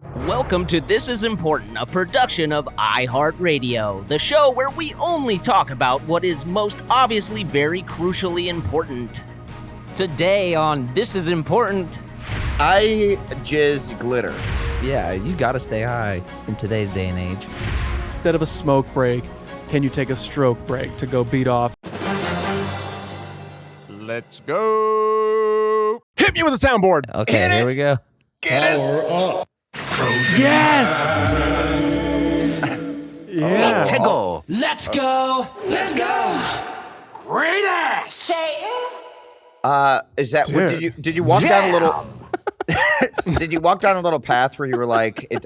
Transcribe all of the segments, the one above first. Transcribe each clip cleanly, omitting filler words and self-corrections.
Welcome to This Is Important, a production of iHeartRadio, the show where we only talk about what is most obviously very crucially important. Today on This Is Important... I jizz glitter. Yeah, you gotta stay high in today's day and age. Instead of a smoke break, can you take a stroke break to go beat off? Let's go! Hit me with a soundboard! Okay, here we go. Power up. Yes! Yeah. Let's go. Let's go. Let's go. Great ass. Say it. Is that what Dude. did you walk down a little did you walk down a little path where you were like it's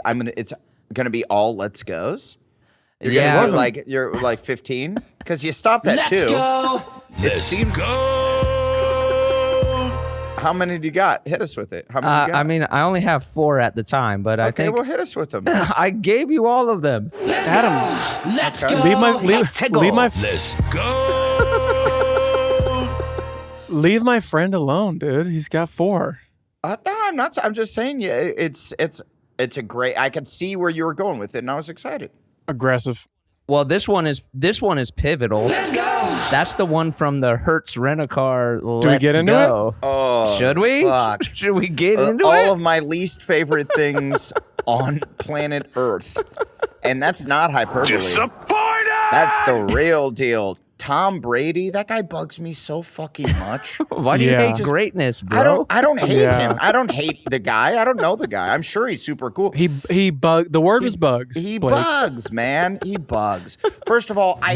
gonna be all let's goes? Yeah. You're like 15? Because you stopped at Let's 2. go. It seems How many do you got? Hit us with it. How many you got? I mean, I only have 4 at the time, but I Okay, think well hit us with them. I gave you all of them. Let's Adam, go. Let's okay. go. Leave my friend alone, dude. He's got 4. No, I'm not. I'm just saying. Yeah, it's a great. I could see where you were going with it, and I was excited. Aggressive. Well, this one is pivotal. Let's go. That's the one from the Hertz rent-a-car. Do we get into it? Oh, Should we? Fuck. Should we get into all it? of my least favorite things on planet Earth, and that's not hyperbole. Disappointed! That's the real deal. Tom Brady, that guy bugs me so fucking much. Why do you Yeah. hate greatness, bro? I don't hate Yeah. him. I don't hate the guy. I don't know the guy. I'm sure he's super cool. The word was bugs. He Blake. bugs, man. He bugs. First of all, I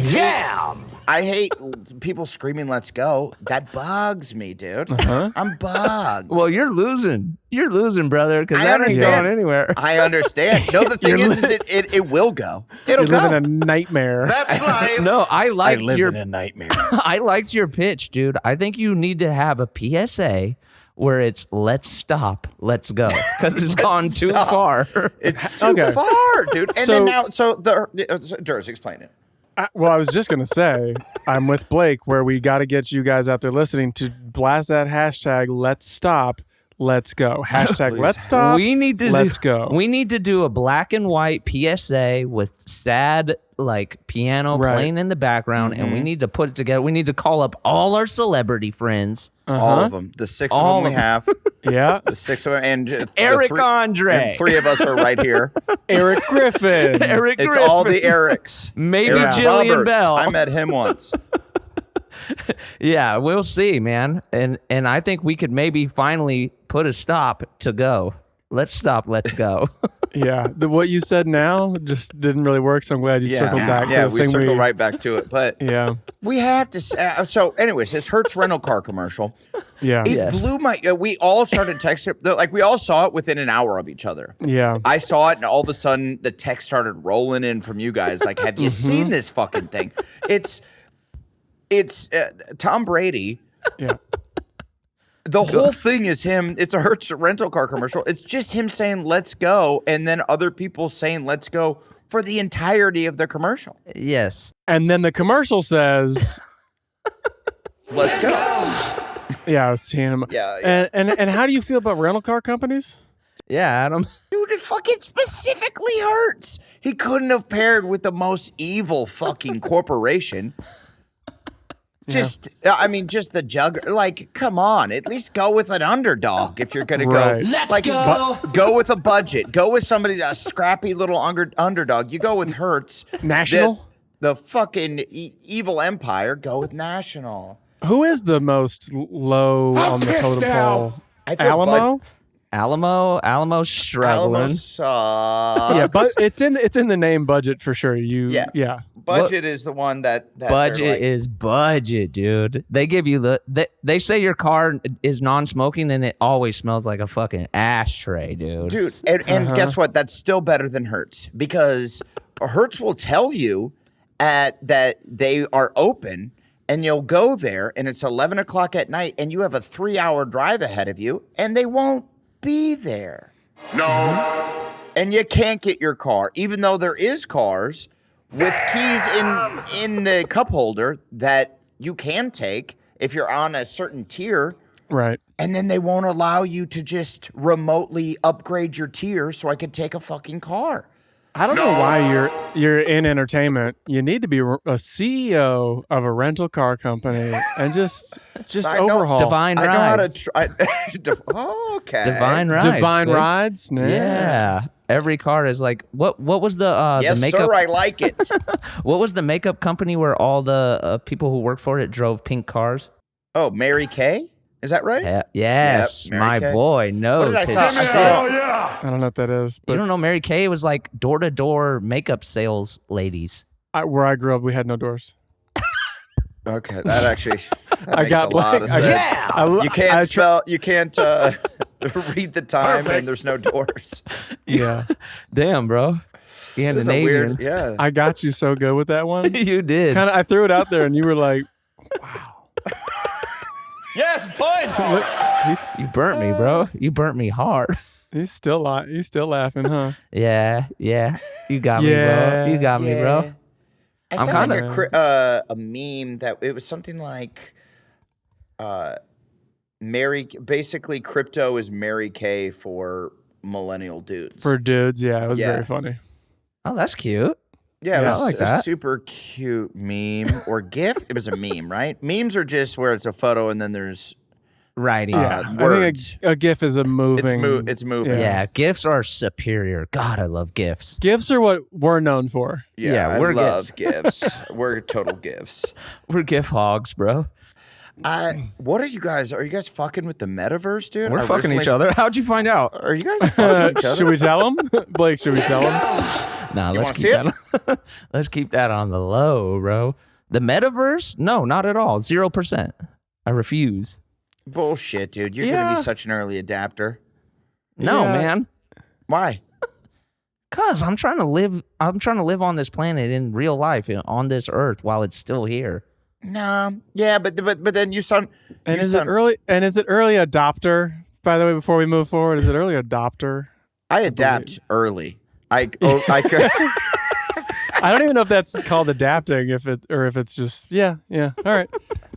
hate people screaming "Let's go." That bugs me, dude. I'm bugged. Well, you're losing. You're losing, brother, because I that ain't understand. going anywhere. I understand. No, the thing is it will go. It'll You're go. living a nightmare. That's life. No, I liked your a nightmare. I liked your pitch, dude. I think you need to have a PSA where it's "Let's stop, let's go," because it's gone too far. It's too Okay. far, dude. And So- then now, Durs, explain it. I was just going to say, I'm with Blake, where we got to get you guys out there listening to blast that hashtag, let's stop, let's go. Hashtag, let's stop, We need to let's go. We need to do a black and white PSA with sad like piano Right. playing in the background, and we need to put it together. We need to call up all our celebrity friends. All of them. The 6 All of them we of have. Yeah. The 6 of them. And Eric the 3, Andre. And 3 of us are right here. Eric Griffin. Eric It's Griffin. all the Erics. Maybe Eric Jillian Roberts. Bell. I met him once. Yeah, we'll see, man. And I think we could maybe finally put a stop to go. Let's stop, let's go. Yeah. What you said now just didn't really work, so I'm glad you circled back to the we thing circle right back to it. But Yeah. we have to. So, anyways, this Hertz rental car commercial. Yeah. It Yes. blew my. We all started texting. Like we all saw it within an hour of each other. Yeah. I saw it, and all of a sudden, the text started rolling in from you guys. Like, have you seen this fucking thing? It's Tom Brady. Yeah. The whole thing is him. It's a Hertz rental car commercial. It's just him saying "Let's go," and then other people saying "Let's go" for the entirety of the commercial. Yes. And then the commercial says, Let's go. yeah, I was seeing him. Yeah. And how do you feel about rental car companies? Yeah, Adam. Dude, it fucking specifically hurts. He couldn't have paired with the most evil fucking corporation. Just the jugger. Like, come on. At least go with an underdog if you're gonna Right. go. Let's like, go. Go with a budget. Go with somebody, a scrappy little underdog. You go with Hertz. National? The fucking evil empire. Go with National. Who is the most low on the totem pole? I feel Alamo? Alamo's struggling. Alamo sucks. Yeah, but it's in the name budget for sure. Yeah. Budget is the one that Budget is budget, dude. They give you they say your car is non-smoking and it always smells like a fucking ashtray, dude. dude. And guess what? That's still better than Hertz, because Hertz will tell you that they are open, and you'll go there, and it's 11 o'clock at night, and you have a 3-hour drive ahead of you, and they won't be there. No. And you can't get your car, even though there is cars with keys in the cup holder that you can take if you're on a certain tier. Right. And then they won't allow you to just remotely upgrade your tier so I could take a fucking car. I don't know why you're in entertainment. You need to be a CEO of a rental car company and just overhaul. Divine I know how to rides. try. Okay. Divine rides. Divine babe. rides. Yeah. Every car is like what was the Yes, the makeup sir, I like it. what was the makeup company where all the people who worked for it drove pink cars? Oh, Mary Kay? Is that right? Yes, Yep, Mary my Kay. boy knows. What did his I shit. saw? I don't know what that is. You But don't know Mary Kay was like door-to-door makeup sales ladies. where I grew up, we had no doors. Okay, that actually that I makes got a lot of like, sense. You can't spell. You can't read the time, and there's no doors. Yeah, Damn, bro. This is a Scandinavian. weird. Yeah. I got you so good with that one. You did. Kind of, I threw it out there, and you were like, Yes, points. "He's You burnt me, bro. You burnt me hard. he's still laughing, huh?" Yeah. You got me, bro. Yeah. You got me, bro. I I'm saw kinda- like a meme that it was something like, basically crypto is Mary Kay for millennial dudes. For dudes, yeah, it was Yeah. very funny. Oh, that's cute. Yeah, it Yeah, was I like a that. super cute meme or GIF. It was a meme, right? Memes are just where it's a photo and then there's Writing. Yeah, I words. think a GIF is a moving. It's moving. Yeah, GIFs are superior. God, I love GIFs. GIFs are what we're known for. Yeah, Yeah, we're I love GIFs. We're total GIFs. We're GIF hogs, bro. What are you guys? Are you guys fucking with the metaverse, dude? We're I fucking each recently- other. How'd you find out? Are you guys fucking each other? Should we tell him, Blake? Should we tell him? Nah, You let's wanna keep see it? that. Let's keep that on the low, bro. The metaverse? No, not at all. 0%. I refuse. Bullshit, dude. You're gonna Yeah. be such an early adapter. No, Yeah. man. Why? Cause I'm trying to live. I'm trying to live on this planet in real life, on this earth, while it's still here. Nah. Yeah, but then you sound. And you is it sound- early? And is it early adopter? By the way, before we move forward, is it early adopter? I adapt early. I could. I don't even know if that's called adapting, if it's just yeah. All right,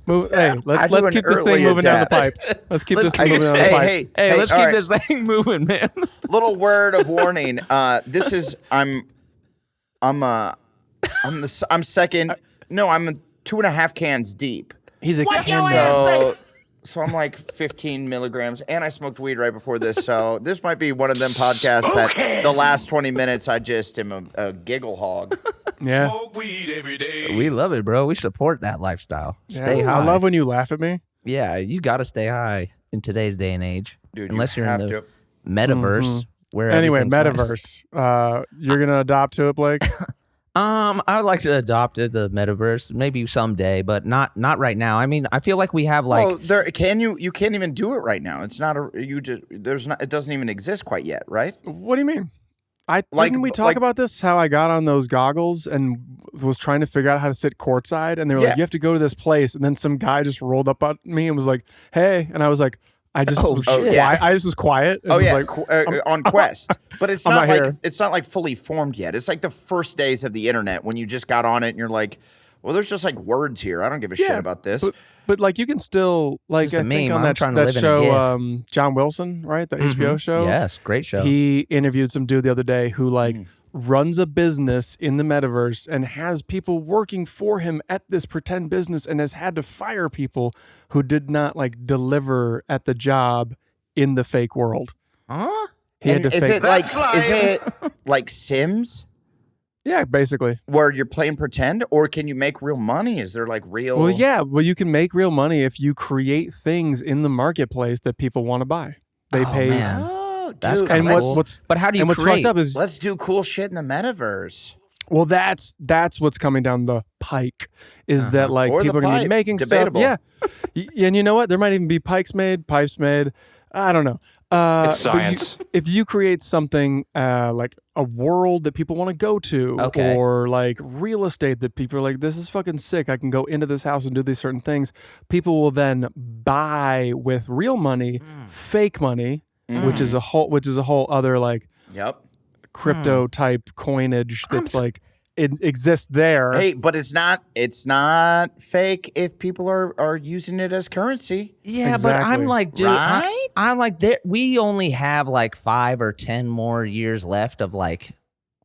move. Hey, I let's do an keep this early thing moving down the adapt. pipe. Let's keep this Let's thing moving down the hey, pipe. hey, Hey, let's all keep right. this thing moving, man. Little word of warning. This is I'm second. No, I'm 2.5 cans deep. He's a kid. So I'm like 15 milligrams, and I smoked weed right before this. So this might be one of them podcasts that the last 20 minutes I just am a giggle hog. Yeah. Smoke weed every day. We love it, bro. We support that lifestyle. Stay Yeah. high. I love when you laugh at me. Yeah, you got to stay high in today's day and age. Dude, unless you you're in have the to. metaverse. Where Anyway, everything's metaverse. You're gonna adopt to it, Blake? I would like to adopt the metaverse maybe someday, but not right now. I mean, I feel like we have like Well, you can't even do it right now. It's not it doesn't even exist quite yet, right? What do you mean? Like- Didn't we talk like- about this? How I got on those goggles and was trying to figure out how to sit courtside, and they were like, Yeah. "You have to go to this place," and then some guy just rolled up on me and was like, "Hey," and I was like, I just was shit. quiet. Yeah. I just was quiet. And Oh was yeah, like, on Quest, but it's I'm not not like here. it's not like fully formed yet. It's like the first days of the internet when you just got on it and you're like, well, there's just like words here. I don't give a shit Yeah, about this. But like you can still like Just a I think meme. on I'm that, trying to that live in a show GIF. John Wilson, right? The HBO show. yes, great show. He interviewed some dude the other day who like runs a business in the metaverse and has people working for him at this pretend business and has had to fire people who did not like deliver at the job in the fake world. Huh? He had And to is fake. it like Sims Yeah, basically. where you're playing pretend, or can you make real money? Is there like real? Well, yeah. Well, you can make real money if you create things in the marketplace that people want to buy. They Oh, pay. man. Oh, That's dude. kinda And cool. what's But how do you and what's create? fucked up is Let's do cool shit in the metaverse. well, that's what's coming down the pike. Is that like Or the people are gonna be pipe. making Debatable. stuff? Yeah, and you know what? There might even be pipes made. I don't know. It's but science. if you create something like a world that people want to go to, Okay. or like real estate that people are like, this is fucking sick. I can go into this house and do these certain things. People will then buy with real money, fake money, which is a whole other like Yep. crypto type coinage that's like it exists there. Hey, but it's not fake if people are using it as currency. Yeah, Exactly. but I'm like, dude, Right? I'm like, we only have like 5 or 10 more years left of like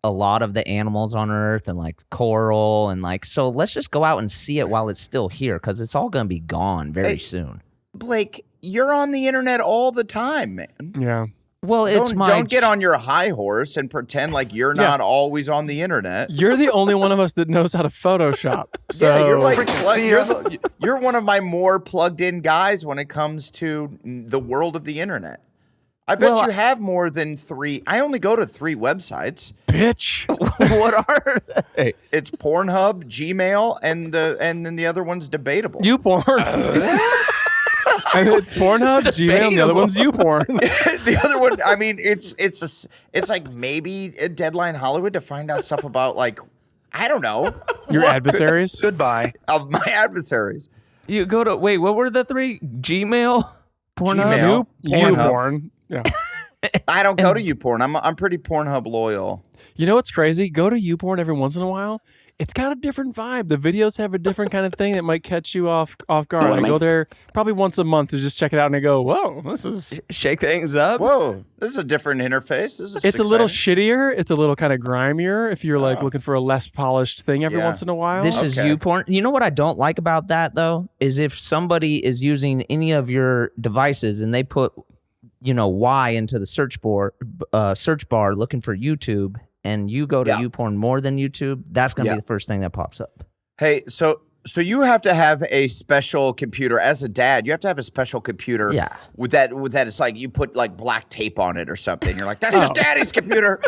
a lot of the animals on Earth and like coral and like, so let's just go out and see it while it's still here because it's all gonna be gone very soon. Blake, you're on the internet all the time, man. Yeah. Well, it's Don't get on your high horse and pretend like you're not always on the internet. You're the only one of us that knows how to Photoshop. So Yeah, you're like you're one of my more plugged in guys when it comes to the world of the internet. I bet you have more than 3. I only go to 3 websites. bitch. what are they? It's Pornhub, Gmail, and then the other one's debatable. YouPorn. And it's Pornhub, Gmail, and the other one's YouPorn. The other one, I mean, it's like maybe a Deadline Hollywood to find out stuff about like I don't know Your adversaries. Goodbye. of my adversaries. You go to what were the 3? Gmail, Pornhub, Gmail. YouPorn. Yeah. I don't go to YouPorn. I'm pretty Pornhub loyal. You know what's crazy? Go to YouPorn every once in a while. It's got a different vibe. The videos have a different kind of thing that might catch you off guard. I go there probably once a month to just check it out, and I go, "Whoa, this is shake things up. Whoa, this is a different interface. This is it's a little exciting. shittier. It's a little kind of grimier if you're like looking for a less polished thing every Yeah. once in a while." This is Okay. YouPorn. You know what I don't like about that though is if somebody is using any of your devices and they put, Y into the search bar looking for YouTube, and you go to YouPorn more than YouTube, that's gonna be the first thing that pops up. Hey, so you have to have a special computer as a dad. You have to have a special computer. Yeah. With that, it's like you put like black tape on it or something. You're like, that's just daddy's computer.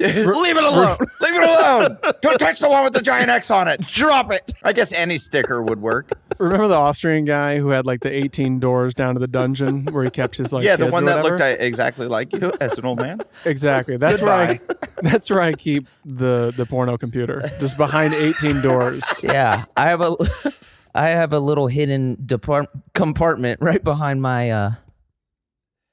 Leave it alone. Leave it alone. Don't touch the one with the giant X on it. Drop it. I guess any sticker would work. Remember the Austrian guy who had like the 18 doors down to the dungeon where he kept his like Yeah, the kids one or that whatever? looked exactly like you as an old man. Exactly. That's where I keep the porno computer, just behind 18 doors. Yeah, I have a little hidden compartment right behind my.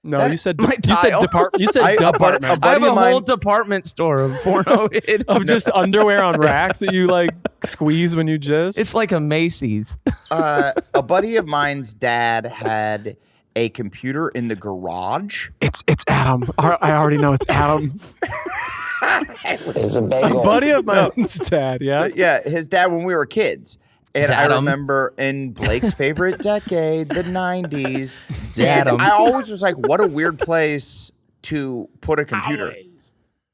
No, you said my tile. You said department I have a of mine- whole department store of porno hidden. of just underwear on racks that you like squeeze when you jizz. It's like a Macy's. A buddy of mine's dad had a computer in the garage. It's Adam. I already know it's Adam. It's a bagel. Buddy of mine's dad. Yeah. Yeah, his dad when we were kids. And I Dad'em. remember in Blake's favorite decade, the 90s. Dad'em. And I always was like, what a weird place to put a computer. I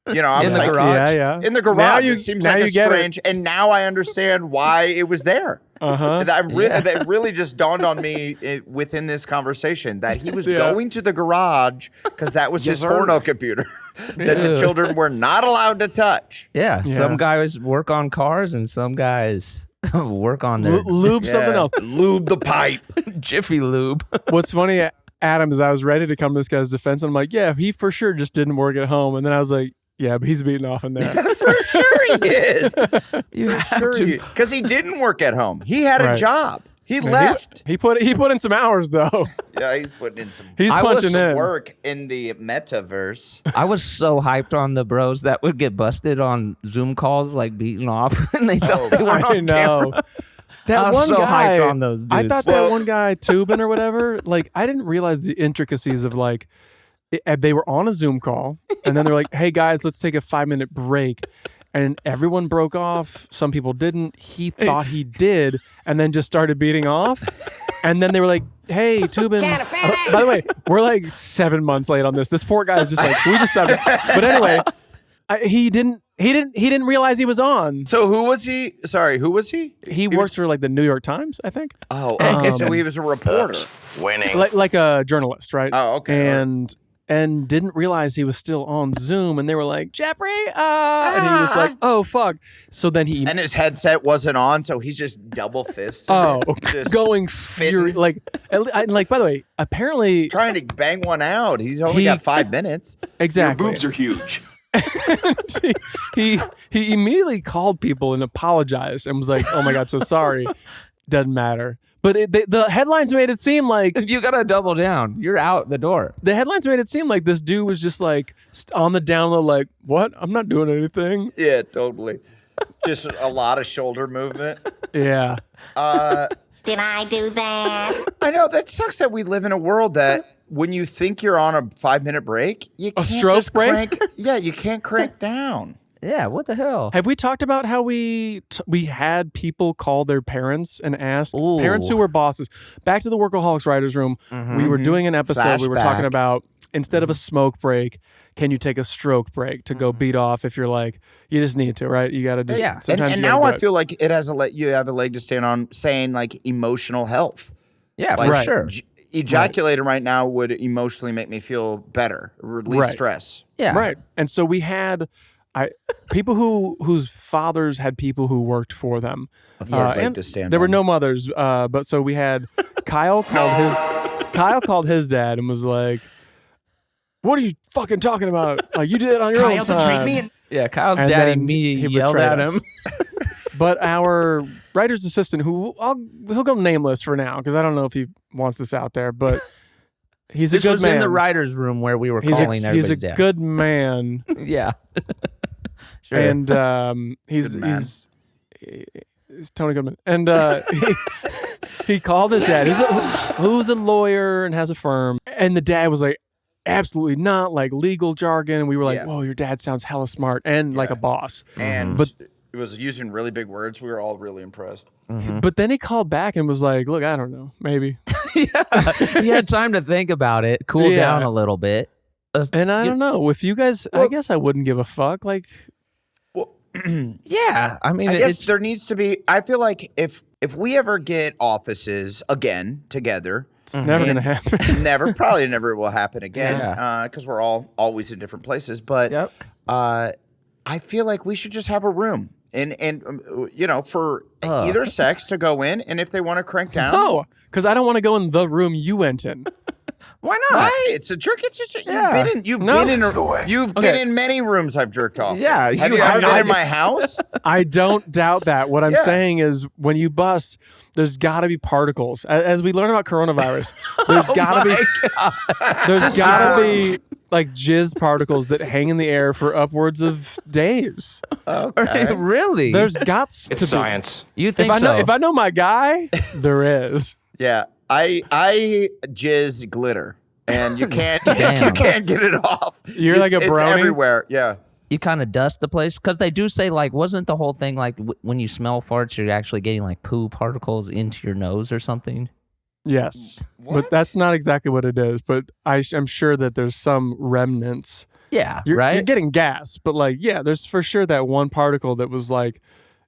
In was the like, garage? Yeah. in the garage. Now It seems now like you a get it. strange. And now I understand why it was there. Uh-huh. That really just dawned on me within this conversation that he was going to the garage because that was his porno computer that the children were not allowed to touch. Yeah, Yeah. some guys work on cars and some guys work on their Lube something else. Lube the pipe. Jiffy Lube. What's funny, Adam, is I was ready to come to this guy's defense. And I'm like, yeah, he for sure just didn't work at home. And then I was like, yeah, but he's beating off in there. For sure he is. You For have sure to- because he didn't work at home. He had a Right. job. He Man, left. He put in some hours though. Yeah, he's putting in some He's I punching was in. work in the metaverse. I was so hyped on the bros that would get busted on Zoom calls, like beating off, and they thought they were on I know. camera. That I was one so guy, hyped on those I dudes. thought that one guy tubing or whatever. Like, I didn't realize the intricacies of like, they were on a Zoom call, and then they're like, "Hey guys, let's take a 5-minute break," and everyone broke off. Some people didn't. He thought he did, and then just started beating off. And then they were like, "Hey, tubing." By the way, we're like 7 months late on this. This poor guy is just like, we just started. But anyway, he didn't realize he was on. So who was he? Sorry, who was he? He works for like the New York Times, I think. Oh, okay. So he was a reporter. Winning. Like a journalist, right? Oh, okay. And didn't realize he was still on Zoom, and they were like, "Jeffrey," and he was like, "Oh fuck!" So then he, And his headset wasn't on, so he's just double fisted. Just going fury, like, by the way, apparently, trying to bang one out. He's only got 5 minutes. exactly. Boobs are huge. he immediately called people and apologized and was like, "Oh my god, so sorry." Doesn't matter. But the headlines made it seem like You gotta double down. You're out the door. the headlines made it seem like this dude was just like on the down low, like, "What? I'm not doing anything." Yeah, totally. Just a lot of shoulder movement. Yeah. Did I do that? I know that sucks that we live in a world that when you think you're on a 5-minute break, you can't stroke just break? you can't crank down. Yeah, what the hell? Have we talked about how we had people call their parents and ask Ooh. parents who were bosses? Back to the Workaholics writers' room. We were doing an episode. We were talking Flashback. about instead of a smoke break, can you take a stroke break to go beat off if you're like you just need to, right? You got to just Yeah. sometimes And you gotta now do I it. feel like it has you have a leg to stand on, saying like emotional health. Yeah, Like, for Right. sure. Ejaculating right now would emotionally make me feel better, relieve Right. stress. Yeah. Right. And so we had people whose fathers had people who worked for them. Yeah, And to stand there were on. no mothers, but so we had Kyle called his dad and was like, "What are you fucking talking about? Like you did it on your own Kyle time." betrayed me and Yeah, Kyle's And daddy then me he yelled betrayed at us. him. But our writer's assistant, he'll go nameless for now because I don't know if he wants this out there, but he's This a good was man. in the writer's room where we were he's calling he's everybody's a dads. good man. Yeah. Sure. And he's Good man. he's Tony Goodman, and he called his dad, who's a lawyer and has a firm, and the dad was like, absolutely not, like legal jargon. And we were like, Yeah. whoa, your dad sounds hella smart and like a boss. And But- it was using really big words. We were all really impressed. But then he called back and was like, look, I don't know, maybe. Yeah. He had time to think about it, cool Yeah. down a little bit. And I don't know if you guys. I guess I wouldn't give a fuck. Like, Yeah. I mean, I guess it's there needs to be. I feel like if we ever get offices again together, it's never gonna happen. probably never will happen again Yeah. because we're all always in different places. But Yep. I feel like we should just have a room and for either sex to go in, and if they want to crank down, No, because I don't want to go in the room you went in. Why not? why? It's a trick. It's just Yeah. you've No. been in many rooms I've jerked off. Yeah, in. Have you you ever have. been in my house? I don't doubt that. What I'm Yeah. saying is, when you bust, there's got to be particles. As we learn about coronavirus, there's got to be there's got to be like jizz particles that hang in the air for upwards of days. Okay. Really? There's got to be. science. You think If I know my guy, there is. Yeah, I jizz glitter, and you can't Damn. you can't get it off. You're like a It's brony? everywhere. Yeah. you kind of dust the place? Because they do say, like, wasn't the whole thing like when you smell farts, you're actually getting like poo particles into your nose or something? Yes, What? but that's not exactly what it is. But I'm sure that there's some remnants. Yeah, You're right? getting gas, but like, yeah, there's for sure that one particle that was like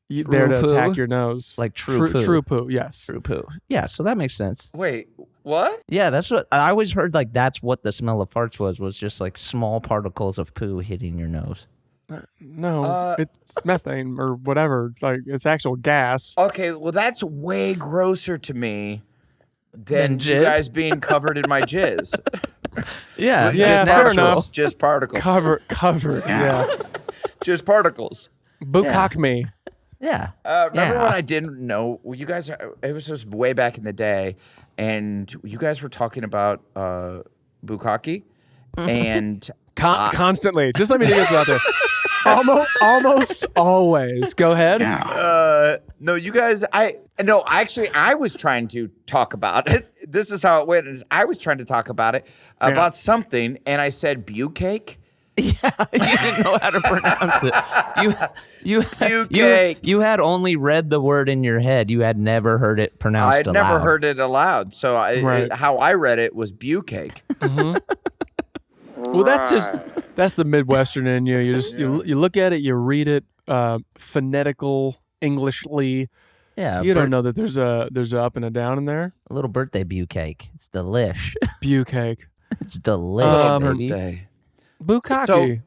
there to True poo? attack your nose. Like true poo. True poo, yes. True poo. Yeah, so that makes sense. Wait, what? Yeah, that's what I always heard. Like, that's what the smell of farts was just like small particles of poo hitting your nose. No, it's methane or whatever. Like, it's actual gas. Okay, well that's way grosser to me than Than you jizz? guys being covered in my jizz. Yeah, Yeah, Just fair particles, enough. Just particles. Covered, yeah. Just particles. Bukkake me. Yeah. Remember Yeah. when I didn't know? Well, you guys, it was just way back in the day, and you guys were talking about Bukkake, and Constantly. Just let me get this out there. Almost always. Go ahead. no, you guys, I was trying to talk about it. This is how it went. Is I was trying to talk about it about something, and I said Bukkake. Yeah, you didn't know how to pronounce it. You had only read the word in your head. You had never heard it pronounced I'd aloud. never heard it aloud, so Right. how I read it was Bukkake. Well, that's the Midwestern in you. You just you look at it, you read it, phonetical Englishly. Yeah, You don't know that there's a up and a down in there. a little birthday bew cake. It's delish. Bukkake. It's delish, baby. Birthday. Bukkake.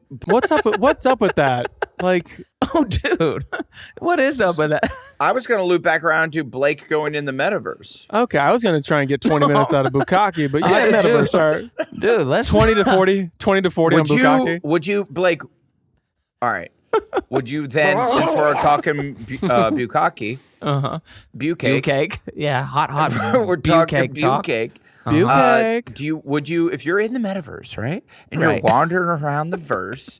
What's up with that? Like, Oh, dude, what is up with that? I was going to loop back around to Blake going in the metaverse. okay, I was gonna try and get 20 minutes out of Bukkake, but yeah, did too. Metaverse, all right. Dude, let's 20 to 40 on Bukkake. Would you, Blake? All right. Would you then, since we're talking Bukkake, bew Bukkake, cake. Yeah, hot we're bew talking cake talk. Bukkake. Bukkake. Would you, if you're in the metaverse, right, and Right. you're wandering around the verse,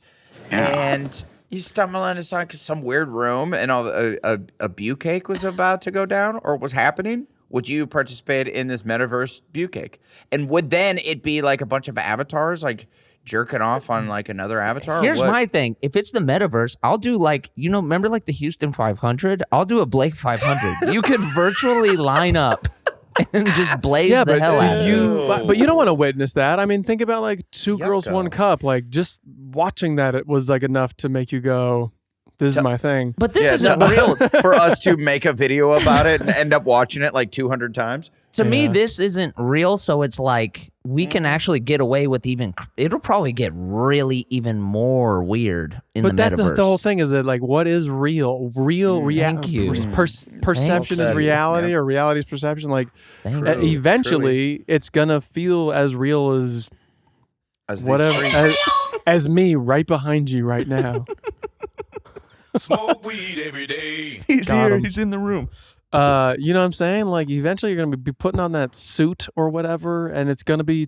and You stumble into some weird room and a Bukkake was about to go down or was happening. Would you participate in this metaverse Bukkake? And would then it be like a bunch of avatars like jerking off on like another avatar? Here's my thing. If it's the metaverse, I'll do like, remember like the Houston 500? I'll do a Blake 500. You could virtually line up and just blaze the hell out of it. But you don't want to witness that. I mean, think about like Two Girls, One Cup. Like just watching that, it was like enough to make you go, this is my thing. But this isn't real. For us to make a video about it and end up watching it like 200 times. To me, this isn't real, so it's like we can actually get away with it'll probably get really even more weird in the metaverse. But that's the whole thing is that, like, what is real? Reality. Perception is reality, or reality is perception. Like, eventually, it's going to feel as real as whatever, as me right behind you right now. Smoke weed every day. He's here. He's in the room. You know what I'm saying? Like, eventually you're going to be putting on that suit or whatever, and it's going to be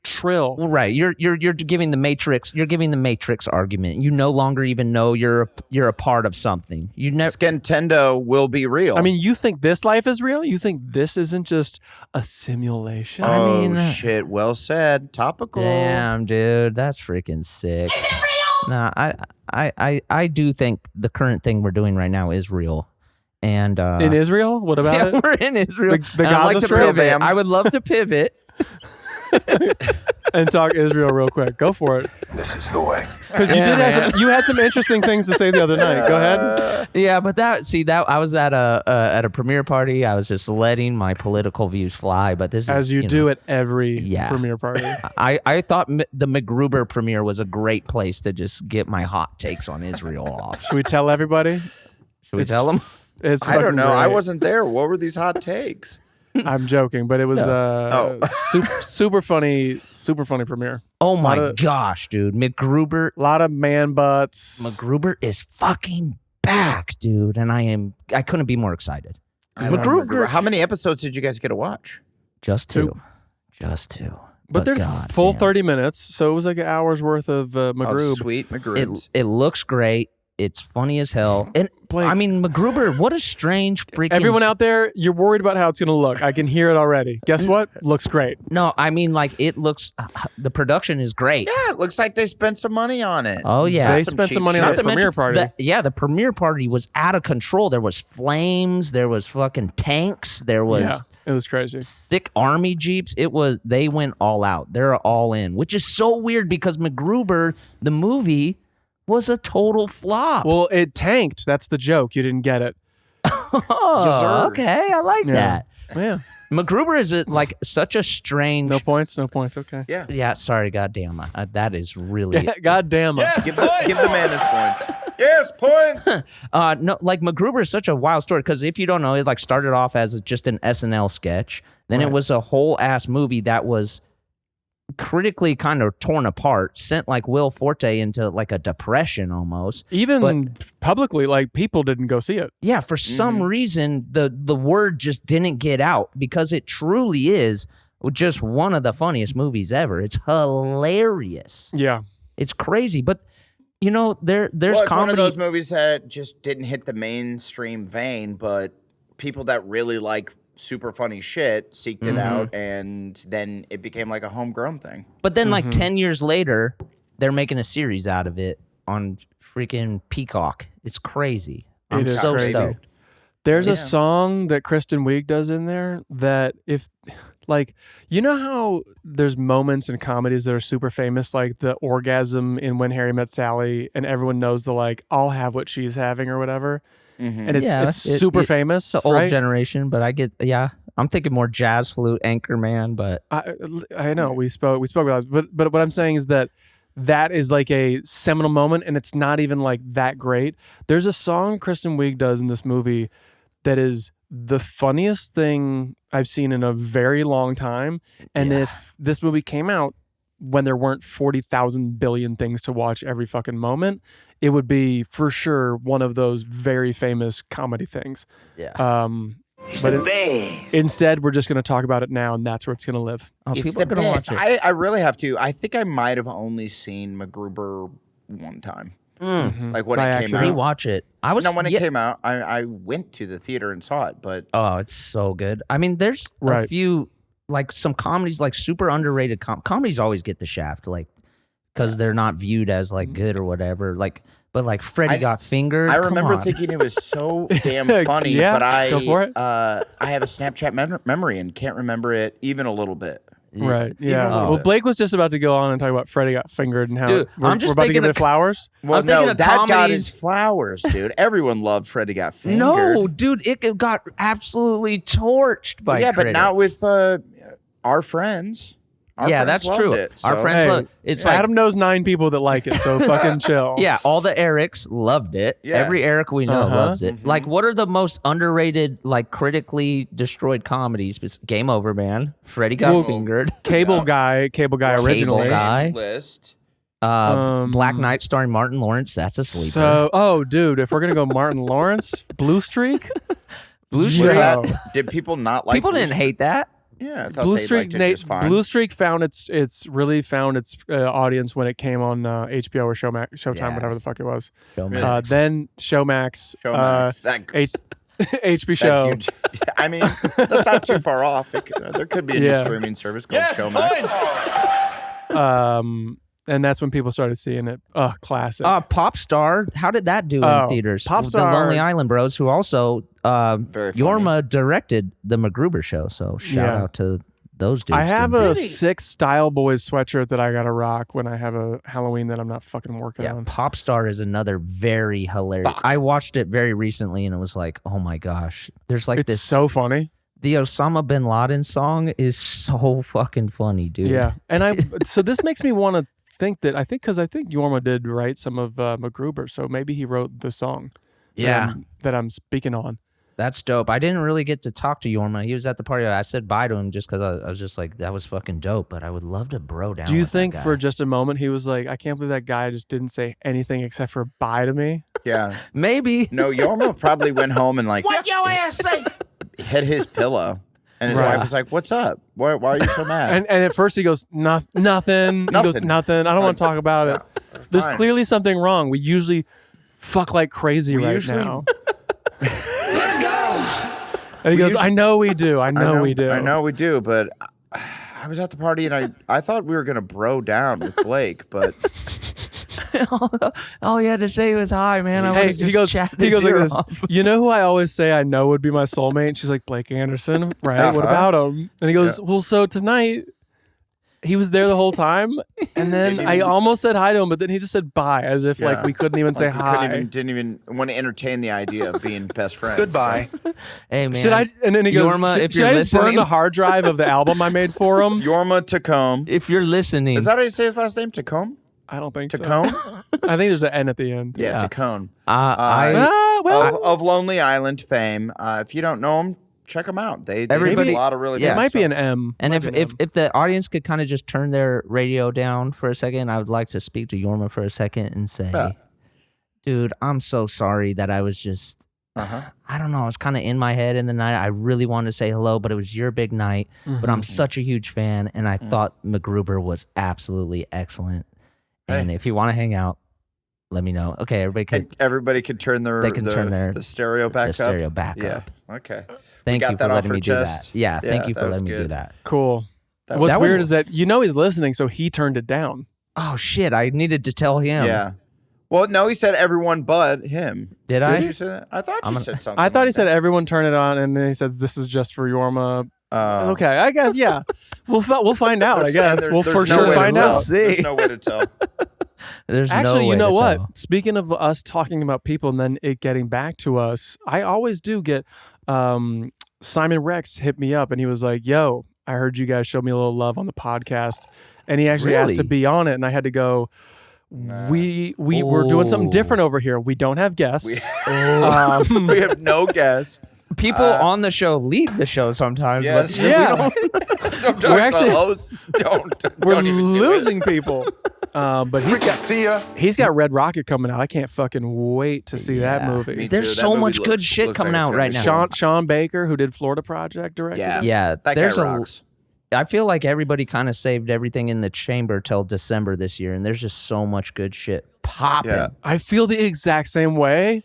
trill. Well, right. You're giving the Matrix. You're giving the Matrix argument. You no longer even know you're a part of something. You never. Skentendo will be real. I mean, you think this life is real? You think this isn't just a simulation? I mean, shit. Well said. Topical. Damn, dude, that's freaking sick. Is it real? Nah, I do think the current thing we're doing right now is real. And in Israel? What about it? We're in Israel. The Gaza Strip. I would love to pivot and talk Israel real quick. Go for it. This is the way. Because you had some interesting things to say the other night. Go ahead. Yeah, but I was at a premiere party. I was just letting my political views fly. But this as is, you do at every premiere party. I thought the McGruber premiere was a great place to just get my hot takes on Israel off. Should we tell everybody? Should we tell them? I don't know. Great. I wasn't there. What were these hot takes? I'm joking, but it was super funny premiere. Oh my gosh, dude. McGruber. A lot of man butts. McGruber is fucking back, dude. And I couldn't be more excited. McGruber. How many episodes did you guys get to watch? Just two. Just two. But they're full 30 minutes, so it was like an hour's worth of McGruber. Oh, sweet McGruber. It looks great. It's funny as hell. And Blake, I mean, McGruber, what a strange freaking... Everyone out there, you're worried about how it's going to look. I can hear it already. Guess what? Looks great. No, I mean, like, it looks... the production is great. Yeah, it looks like they spent some money on it. Oh, yeah. They spent some money on the premiere party. The premiere party was out of control. There was flames. There was fucking tanks. There was... Yeah, it was crazy. Sick army jeeps. They went all out. They're all in, which is so weird because McGruber, the movie... was a total flop. Well, it tanked. That's the joke. You didn't get it. Oh, okay. I like that. Yeah. McGruber is such a strange... No points. Okay. Yeah. Yeah, sorry, goddamn. That is really... Goddamn. Give the man his points. Yes, points. No, like McGruber is such a wild story because if you don't know, it like started off as just an SNL sketch. Then it was a whole ass movie that was critically kind of torn apart, sent like Will Forte into like a depression almost. Even publicly, like people didn't go see it. Yeah, for some reason the word just didn't get out because it truly is just one of the funniest movies ever. It's hilarious. Yeah, it's crazy, but there's it's comedy. one of those movies that just didn't hit the mainstream vein, but people that really like super funny shit seeked it out, and then it became like a homegrown thing. But then like 10 years later, they're making a series out of it on freaking Peacock. It's crazy. I'm so stoked. There's a song that Kristen Wiig does in there that if like, you know how there's moments in comedies that are super famous, like the orgasm in When Harry Met Sally, and everyone knows the like, I'll have what she's having or whatever. And it's super famous. The old generation, but I get, I'm thinking more jazz flute, Anchorman, but I know we spoke about it, but what I'm saying is that is like a seminal moment, and it's not even like that great. There's a song Kristen Wiig does in this movie that is the funniest thing I've seen in a very long time. And if this movie came out when there weren't 40,000 billion things to watch every fucking moment, it would be for sure one of those very famous comedy things. Yeah. But instead, we're just going to talk about it now, and that's where it's going to live. Oh, people are going to watch it. I really have to. I think I might have only seen McGruber one time. Like when By it came accident. out. Rewatch it. I was When it came out, I went to the theater and saw it, but Oh, it's so good. I mean, there's a Right. few like some comedies, like super underrated comedies always get the shaft, like because they're not viewed as like good or whatever. Like, but like Freddy Got Fingered. I come remember on. thinking it was so damn funny. Yeah, but go for it. I have a Snapchat memory and can't remember it even a little bit. Right. Yeah. Oh. Well, Blake was just about to go on and talk about Freddy Got Fingered and how Dude, we're, I'm just we're about to thinking give it of- flowers. Well, I'm thinking of that got comedies- his flowers, dude. Everyone loved Freddy Got Fingered. No, dude, it got absolutely torched by but not critics. with our friends. Our yeah, friends that's loved true. It, Our so- friends Hey, love it's like Adam knows 9 people that like it, so fucking chill. yeah, all the Erics loved it. Yeah. Every Eric we know Uh-huh. loves it. Like, what are the most underrated, like critically destroyed comedies? It's Game Over, man. Freddy Got Fingered. Cable Guy originally. Guy. List. Black Knight starring Martin Lawrence. That's a sleeper. So, dude, if we're gonna go Martin Lawrence, Blue Streak, Blue Was Streak. that- Did people not like People Blue didn't hate that. Yeah, I thought Blue they Streak, liked it just fine. Blue Streak found its audience when it came on HBO or Showtime, Yeah. whatever the fuck it was. Showmax. Then Showmax, Showmax. That HB that Show. huge. I mean, that's not too far off. There could be a new Yeah. streaming service called Showmax. And that's when people started seeing it. Classic. Popstar. How did that do in Oh, theaters? Popstar- The Lonely Island Bros, who also Very funny. Jorma directed the McGruber show. So shout Yeah. out to those dudes. I have doing a that. 6 Style Boys sweatshirt that I gotta rock when I have a Halloween that I'm not fucking working Yeah, on. Popstar is another very hilarious. I watched it very recently and it was like, oh my gosh. There's like It's this. so funny. The Osama bin Laden song is so fucking funny, dude. Yeah, and so this makes me want to think that I think Jorma did write some of McGruber, so maybe he wrote the song. Yeah. that I'm speaking on. That's dope. I didn't really get to talk to Jorma. He was at the party. I said bye to him just because I was just like, that was fucking dope. But I would love to bro down. Do you with that think guy. for just a moment he was like, I can't believe that guy just didn't say anything except for bye to me? Yeah. maybe? No, Yorma probably went home and like What your ass say? hit his pillow. And his Right. wife was like, "What's up? Why are you so mad?" And at first he goes, nothing. He goes, Nothing. nothing. I don't want to talk about it. There's Fine. clearly something wrong. We usually fuck like crazy right usually- now. Let's go. And he goes, usually- I know we do. I know we do. I know we do, but I was at the party and I thought we were gonna bro down with Blake, but All he had to say was hi, man. I Hey, was just he goes chatting like his ear this. off. You know who I always say I know would be my soulmate? She's like, Blake Anderson, right? What Uh-huh. about him? And he goes, well, so tonight he was there the whole time, and then I almost said hi to him, but then he just said bye, as if like Yeah. we couldn't even say like, we hi. didn't even want to entertain the idea of being best friends. Goodbye. Hey, man. Should I? And then he goes, Yorma, if should you're I just burn listening- the hard drive of the album I made for him? Yorma Tacombe. If you're listening, Is that how you say his last name? Tacombe? I don't think so. Tacombe? I think there's an N at the end. Yeah, Yeah. Tacombe. Well, Of Lonely Island fame. If you don't know him, check them out. They Everybody- do a lot of really yeah. it good might be stuff. an M. and Might if be an M. if the audience could kind of just turn their radio down for a second, I would like to speak to Yorma for a second and say, Yeah. dude, I'm so sorry that I was just. I don't know. I was kind of in my head in the night. I really wanted to say hello, but it was your big night. But I'm such a huge fan, and I thought McGruber was absolutely excellent. And if you want to hang out, let me know. Okay, everybody could. And everybody could turn their They can turn the stereo back the stereo back yeah. up. Okay. Thank got you that for off letting our me do chest. that. Yeah, thank Yeah, you that for was letting me do good. that. Cool. That What's that was- weird is that you know he's listening, so he turned it down. Oh shit! I needed to tell him. Yeah. Well, no, he said everyone but him. Did I? Did you say that? I thought you said something. I thought he like said that. everyone turn it on, and then he said this is just for Yorma. Oh. Okay, I guess we'll find out. I There's- guess there- we'll there's for no sure way to find tell. out. There's no way to tell. There's Actually, no you way know to what? tell. Speaking of us talking about people and then it getting back to us, I always do get Simon Rex hit me up and he was like, "Yo, I heard you guys show me a little love on the podcast," and he actually asked to Really? be on it, and I had to go. We're doing something different over here. We don't have guests. We have no guess. People on the show leave the show sometimes. Yes. But Yeah, Sometimes We're actually- the hosts don't we're even do it. losing people. But See ya. he's got Red Rocket coming out. I can't fucking wait to see that Yeah. movie. Me There's too. That so movie much good looks shit like coming it's out gonna right be now. Sean Baker, who did Florida Project, directed Yeah. it. Yeah, That there's guy a. rocks. I feel like everybody kind of saved everything in the chamber till December this year, and there's just so much good shit popping. Yeah. I feel the exact same way.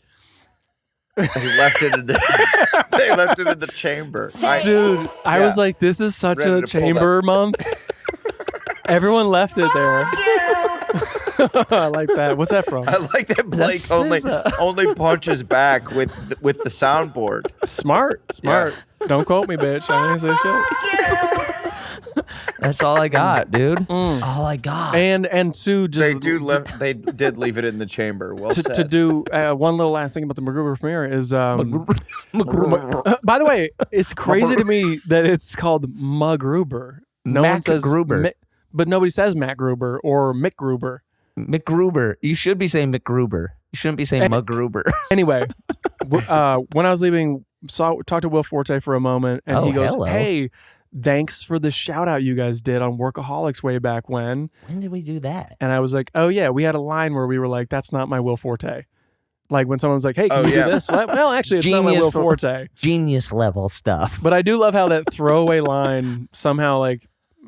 They left it in the chamber. Dude, I Yeah. was like, this is such Ready a to pull chamber month. Everyone left it there. I like that. What's that from? I like that Blake That's only SZA. only punches back with the soundboard. Smart. Don't quote me, bitch. I didn't say shit. That's all I got, dude. That's all I got. And Sue just They did leave it in the chamber. Well said. to do one little last thing about the McGruber premiere is by the way, it's crazy to me that it's called McGruber. No one says MacGruber. but nobody says MacGruber or McGruber. McGruber. You should be saying McGruber. You shouldn't be saying McGruber. Anyway, when I was leaving, talked to Will Forte for a moment, and he goes, hello. "Hey, thanks for the shout out you guys did on Workaholics way back when." When did we do that? And I was like, "Oh yeah, we had a line where we were like, that's not my Will Forte." Like when someone was like, "Hey, can you do this?" Well, actually, it's not my Will Forte. Genius level stuff. But I do love how that throwaway line somehow, like,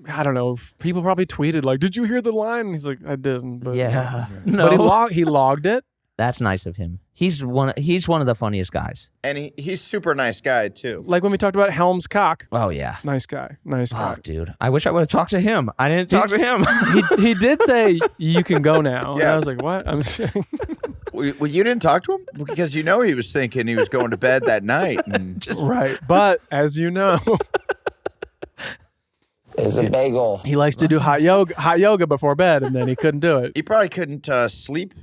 I don't know, people probably tweeted like, "Did you hear the line?" And he's like, "I didn't." But Yeah. But he logged it. That's nice of him. He's one of the funniest guys. And he's super nice guy too. Like when we talked about Helm's cock. Oh yeah. Nice guy. Nice guy. Oh, dude. I wish I would have talked to him. I didn't talk to him. He did say you can go now. And Yeah. I was like, what? I'm saying. Well, you didn't talk to him because he was thinking he was going to bed that night. And Right. But as you know, Is a bagel. he likes to do hot yoga before bed, and then he couldn't do it. he probably couldn't sleep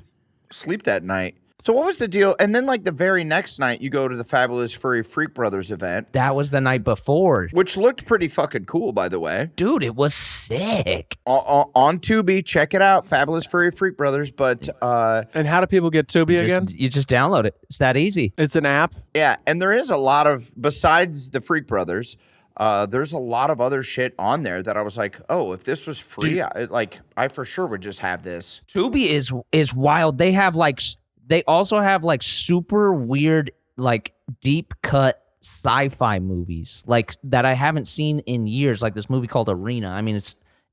that night. So what was the deal? And then like the very next night, you go to the Fabulous Furry Freak Brothers event, That was the night before. which looked pretty fucking cool, by the way. Dude, it was sick. On Tubi, check it out, Fabulous Furry Freak Brothers. But And how do people get Tubi again? You just download it. It's that easy. It's an app. yeah, and there is a lot of, besides the Freak Brothers, there's a lot of other shit on there that I was like, oh, if this was free, I for sure would just have this. Tubi is wild. They also have like super weird, like deep cut sci-fi movies like that I haven't seen in years. Like this movie called Arena. I mean,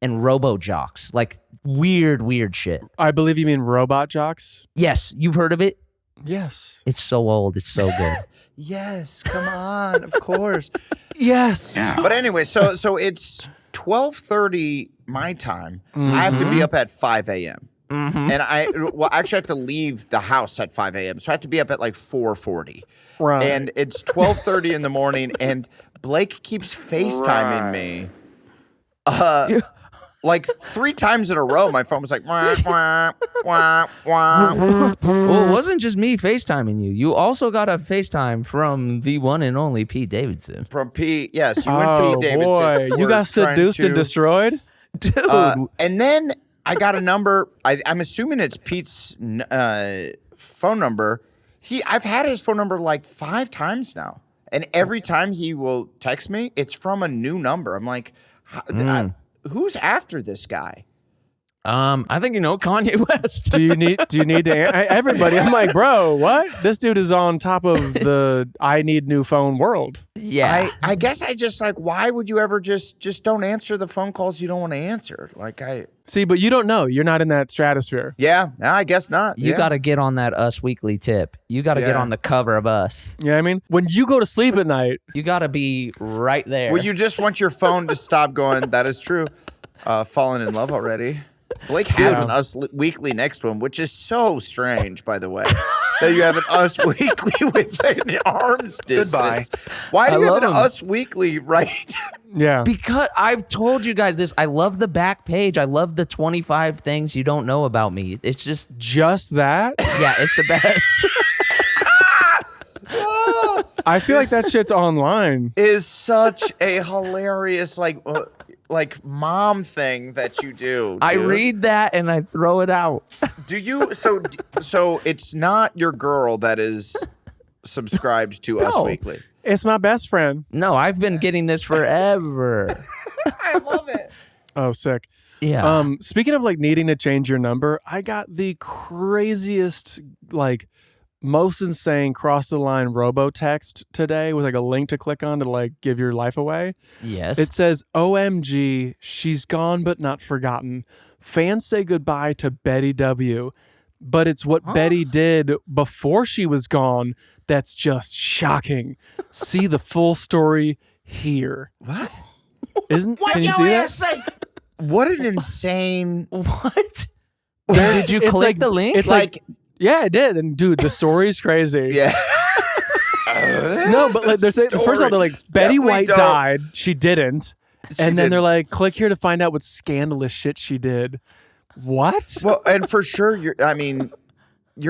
and Robo Jocks, like weird shit. I believe you mean Robot Jocks. Yes, you've heard of it. Yes. It's so old. It's so good. Yes, come on, of course. Yes. But anyway, so it's 12:30 my time. I have to be up at 5 a.m. And I actually have to leave the house at 5 a.m. So I have to be up at like 4:40. Right. And it's 12:30 in the morning, and Blake keeps FaceTiming me. Like 3 times in a row, my phone was like, wah, wah, wah, wah. Well, it wasn't just me FaceTiming you. You also got a FaceTime from the one and only Pete Davidson. From Pete, yes, you Oh and Pete Davidson. boy, you were got trying seduced and to- destroyed. Dude. And then I got a number. I'm assuming it's Pete's phone number. I've had his phone number like 5 times now, and every time he will text me, it's from a new number. I'm like, who's after this guy? I think you know Kanye West. Do you need to everybody? I'm like, bro, what? This dude is on top of the I need new phone world. Yeah. I guess I just like, why would you ever just don't answer the phone calls you don't want to answer? Like See, but you don't know. You're not in that stratosphere. yeah, no, I guess not. You Yeah. got to get on that Us Weekly tip. You got to get Yeah. on the cover of Us. You know what I mean? When you go to sleep at night, You got to be right there. Well, you just want your phone to stop going. That is true. Falling in love already. Blake has an Us Weekly next one, which is so strange, by the way, that you have an Us Weekly within arm's distance. Goodbye. Why do I you have love an 'em. Us Weekly right? yeah. Because I've told you guys this. I love the back page. I love the 25 things you don't know about me. It's just, Just that? yeah, it's the best. I feel like that shit's online. Is such a hilarious like mom thing that you do. I dude. read that and I throw it out. Do you? So it's not your girl that is subscribed to Us No. Weekly. It's my best friend. No, I've been getting this forever. I love it. Oh, sick. Yeah. Speaking of like needing to change your number, I got the craziest, like most insane cross the line robo text today with like a link to click on to like give your life away. Yes. It says, OMG, she's gone but not forgotten. Fans say goodbye to Betty W. but it's what Betty did before she was gone that's just shocking. See the full story here. What? Can you see that? say? What an insane. What? Did you click the link? It's like, yeah, I did. And dude, the story's crazy. Yeah. No, but like, first of all, they're like, Betty Definitely White don't. died. She didn't. And then didn't. they're like, click here to find out what scandalous shit she did. What? Well, and for sure, you're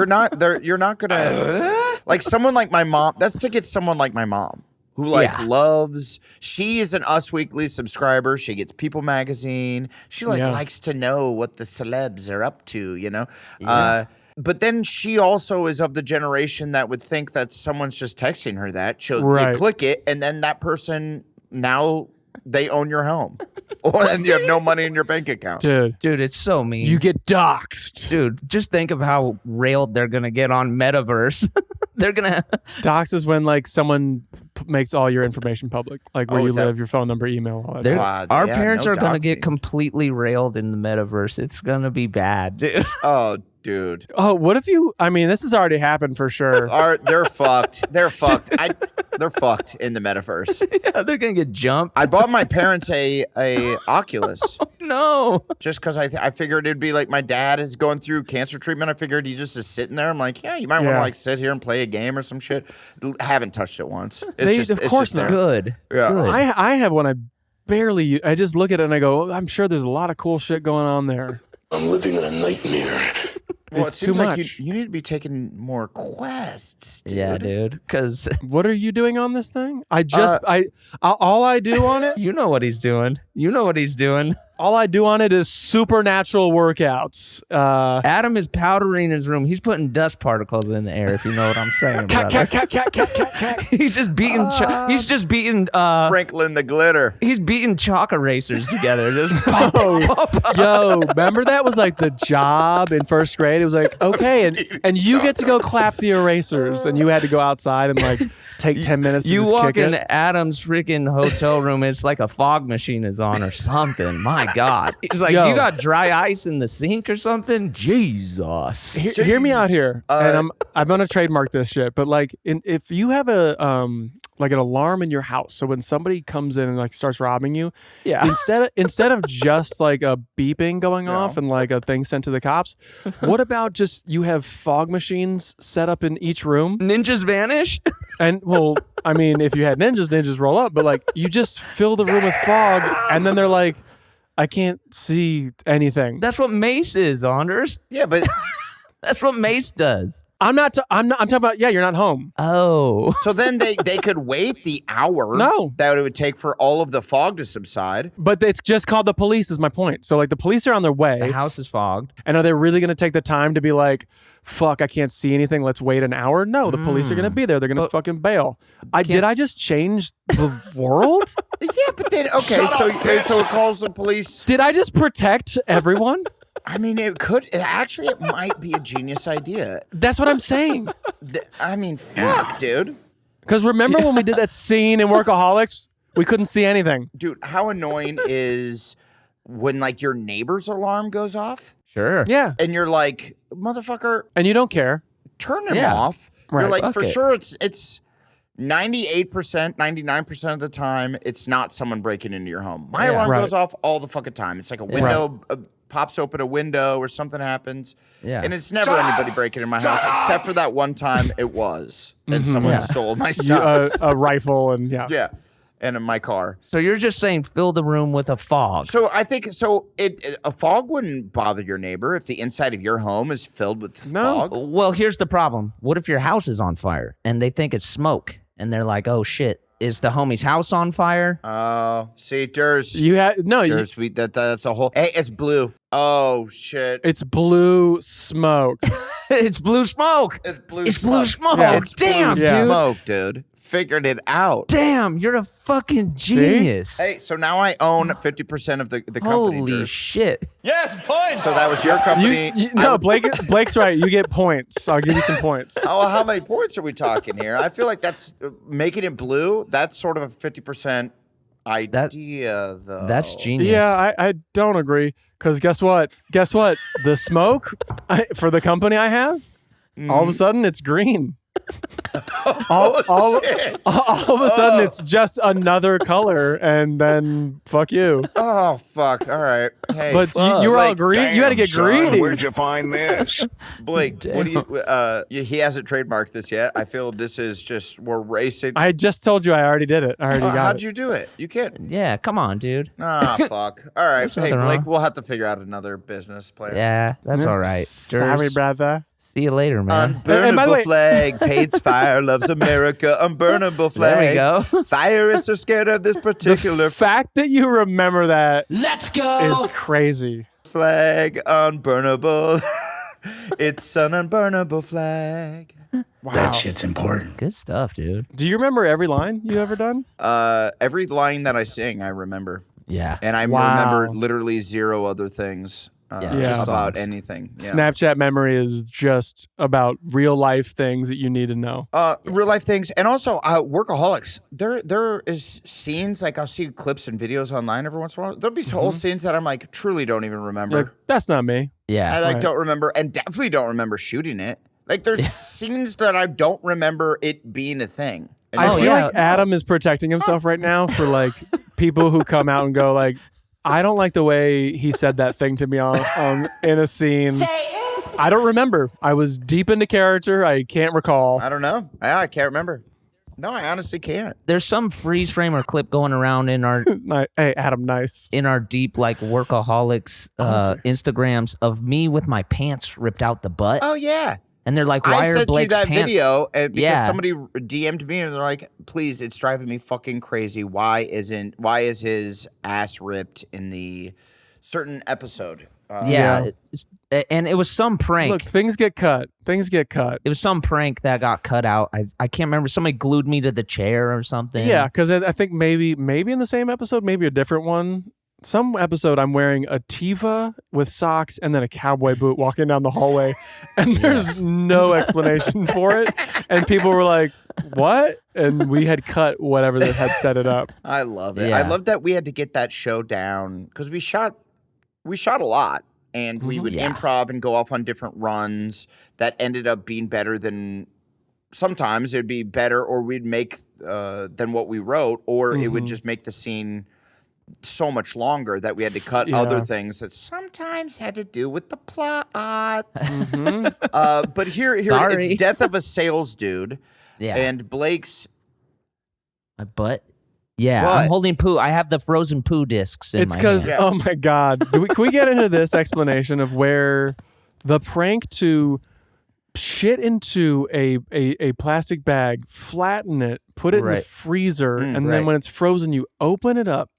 not there. You're not gonna like someone like my mom. That's to get someone like my mom who loves. She is an Us Weekly subscriber. She gets People Magazine. She likes to know what the celebs are up to. You know. Yeah. But then she also is of the generation that would think that someone's just texting her that. She'll you click it, and then that person now they own your home, or then you have no money in your bank account. Dude, it's so mean. You get doxxed. Dude, just think of how railed they're gonna get on Metaverse. They're gonna Dox is when like someone makes all your information public, like where you live, your phone number, email, all that. Our parents are gonna get completely railed in the Metaverse. It's gonna be bad, dude. Oh, dude. Oh, what if you? I mean, this has already happened for sure. They're fucked. They're fucked. They're fucked in the Metaverse. Yeah, they're gonna get jumped. I bought my parents a Oculus No. just because I figured it'd be like my dad is going through cancer treatment. I figured he just is sitting there. I'm like, yeah, you might want to like sit here and play a game or some shit. Haven't touched it once. Of course not. Good. Yeah. Good. I have one. I just look at it and I go, I'm sure there's a lot of cool shit going on there. I'm living in a nightmare. Well, It's it seems too like much. you need to be taking more quests, dude. Yeah, dude. Because What are you doing on this thing? All I do on it. you know what he's doing. You know what he's doing. All I do on it is supernatural workouts. Adam is powdering his room. He's putting dust particles in the air. If you know what I'm saying, brother. He's just beating. He's just beating. Sprinkling the glitter. He's beating chalk erasers together. Just Yo, remember that was like the job in first grade? It was like, okay, and you get to go clap the erasers, and you had to go outside and like take 10 minutes to You just walk kick in it. Adam's freaking hotel room, it's like a fog machine is on or something. My God. He's like, Yo. you got dry ice in the sink or something? Jesus. Hear me out here, and I'm gonna trademark this shit. But like, if you have a like an alarm in your house, so when somebody comes in and like starts robbing you, Yeah. instead of just like a beeping going off and like a thing sent to the cops, what about just you have fog machines set up in each room? Ninjas vanish? And well, I mean, if you had ninjas roll up, but like you just fill the room with fog, and then they're like, I can't see anything. That's what Mace is, Anders. Yeah, but That's what Mace does. I'm talking about, you're not home. Oh. so then they could wait the hour that it would take for all of the fog to subside. But it's just called the police is my point. So like the police are on their way. The house is fogged. And are they really going to take the time to be like, fuck, I can't see anything. Let's wait an hour. No, the police are going to be there. They're going to fucking bail. Did I just change the world? Yeah, but then so it calls the police. Did I just protect everyone? I mean, it might be a genius idea. That's what I'm saying. I mean, fuck, dude. Because remember when we did that scene in Workaholics? We couldn't see anything. Dude, how annoying is when like your neighbor's alarm goes off? Sure. Yeah. And you're like, motherfucker, And you don't care. turn him Yeah. off. Right. You're like, Fuck for it. sure it's 98%, 99% of the time, it's not someone breaking into your home. My alarm Right. goes off all the fucking time. It's like a window pops open a window or something happens. Yeah. And it's never anybody breaking in my house, except for that one time it was. And someone stole my stuff. A rifle and Yeah. And in my car. So you're just saying fill the room with a fog. So I think a fog wouldn't bother your neighbor if the inside of your home is filled with fog. Well, here's the problem. What if your house is on fire and they think it's smoke and they're like, oh shit, is the homie's house on fire? Oh, see, Durs. you had Durs, that's a whole. Hey, it's blue. Oh shit. it's blue smoke. It's blue smoke. It's blue It's smoke. blue smoke. Yeah. It's Damn, blue dude. smoke, dude. Figured it out. Damn, you're a fucking genius. Hey, so now I own 50% of the company. Holy Durs. shit. Yes, points. So that was your company. No, Blake's right. You get points. I'll give you some points. Oh, how many points are we talking here? I feel like that's making it blue. That's sort of a 50%. idea, though. That's genius. Yeah, I don't agree. Because guess what? The smoke for the company I have, all of a sudden it's green. all of a sudden it's just another color, and then fuck you. Oh, fuck. All right. Hey, But you were all greedy. You got to get greedy. Where'd you find this? Blake, what do you? He hasn't trademarked this yet. I feel this is just we're racing. I just told you I already did it. I already got How'd it. you do it? You can't. Yeah, come on, dude. Ah, fuck. All right. Hey, nothing Blake, wrong. we'll have to figure out another business plan. Yeah, that's all right. Sorry, Durs. brother. See you later, man. Unburnable And by the way- flags, hates fire, loves America. Unburnable There we flags. go. Fire is so scared of this particular The fact that you remember that Let's go. is crazy. flag. Unburnable. It's an unburnable flag. Wow. That shit's important. Good stuff, dude. Do you remember every line you ever done? Every line that I sing, I remember. Yeah. And I Wow. remember literally zero other things Yeah, just about songs. anything. Yeah. Snapchat memory is just about real life things that you need to know. Real life things, and also Workaholics. There is scenes like I'll see clips and videos online every once in a while. There'll be whole scenes that I'm like truly don't even remember. Like, that's not me. Yeah. I like Right. don't remember, and definitely don't remember shooting it. Like there's scenes that I don't remember it being a thing. And I Oh, feel yeah. like Adam is protecting himself right now for like people who come out and go like, I don't like the way he said that thing to me on in a scene. I don't remember. I was deep into character. I can't recall. I don't know. I can't remember. No, I honestly can't. There's some freeze frame or clip going around in our Hey, Adam, nice. deep like Workaholics Instagrams of me with my pants ripped out the butt. Oh yeah. And they're like, why I are sent you Blake's that pants? video because Yeah. somebody DM'd me and they're like, "Please, it's driving me fucking crazy. Why is his ass ripped in the certain episode?" Yeah. And it was some prank. Look, things get cut. Things get cut. It was some prank that got cut out. I can't remember. Somebody glued me to the chair or something. Yeah, because I think maybe in the same episode, maybe a different one. Some episode I'm wearing a Tiva with socks and then a cowboy boot walking down the hallway, and there's no explanation for it. And people were like, "What?" And we had cut whatever that had set it up. I love it. Yeah. I love that we had to get that show down because we shot a lot, and we would Yeah. improv and go off on different runs that ended up being better than. Sometimes it'd be better, or we'd make than what we wrote, or it would just make the scene so much longer that we had to cut other things that sometimes had to do with the plot. But here Sorry. it's death of a sales dude, Yeah. and Blake's. My butt. Yeah. What? I'm holding poo. I have the frozen poo discs in It's my because, hand. Yeah. oh my God. Can we get into this explanation of where the prank to shit into a plastic bag, flatten it, put it in the Right. freezer, and right. then when it's frozen, you open it up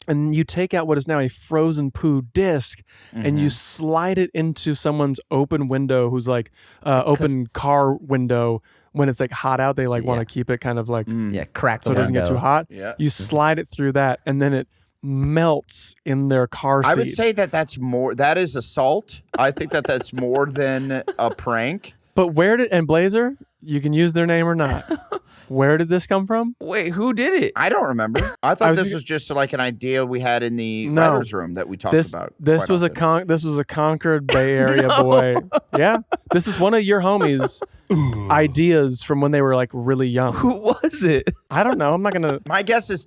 and you take out what is now a frozen poo disc and you slide it into someone's open window who's like open car window. When it's like hot out, they like want to keep it kind of like Yeah, crack the so it doesn't get too window. hot. Yeah. You slide it through that, and then it melts in their car seat. I would say that's more. That is assault. I think that's more than a prank. But where did and Blazer? You can use their name or not. Where did this come from? Wait, who did it? I don't remember. I thought I was this ju- was just like an idea we had in the No. writers' room that we talked This about. this quite was often. this was a Concord Bay Area boy. Yeah, this is one of your homies' ideas from when they were like really young. Who was it? I don't know. I'm not gonna. My guess is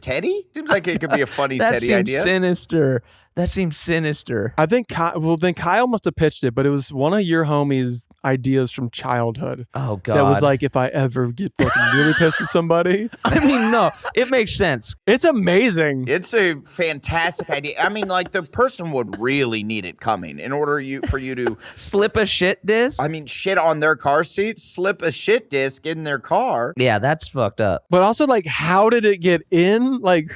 Teddy. Seems like it could be a funny That Teddy seems idea. sinister. That seems sinister. I think then Kyle must have pitched it, but it was one of your homies' ideas from childhood. Oh God. That was like, if I ever get fucking really pissed at somebody, I mean, no, it makes sense. it's amazing. It's a fantastic idea. I mean, like the person would really need it coming in order for you to. Slip a shit disc. I mean, shit on their car seat, slip a shit disc in their car. Yeah, that's fucked up. But also, like, how did it get in? Like,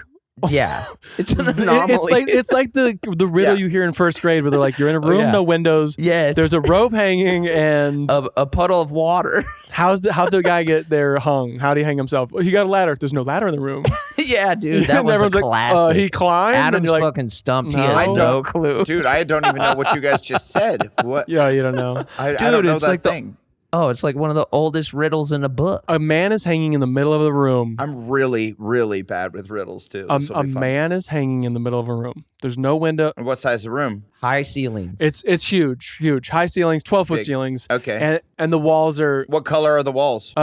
Yeah, it's an anomaly. it's like the riddle Yeah. you hear in first grade where they're like, you're in a room, yeah. no windows. Yes. There's a rope hanging, and a puddle of water. how'd the guy get there hung? How would he hang himself? Well, he got a ladder. There's no ladder in the room. Yeah, dude, that And one's a everyone's like, classic. he climbed. and Adam's you're like, fucking stumped. No. He I had don't- no clue. Dude, I don't even know what you guys just said. What? yeah, you don't know. I Dude, don't know it's that like the- thing. Oh, it's like one of the oldest riddles in a book. A man is hanging in the middle of the room. I'm really, really bad with riddles too. A man is hanging in the middle of a room. There's no window. What size the room? High ceilings. It's huge. High ceilings, 12-foot ceilings. Okay. And the walls are... What color are the walls?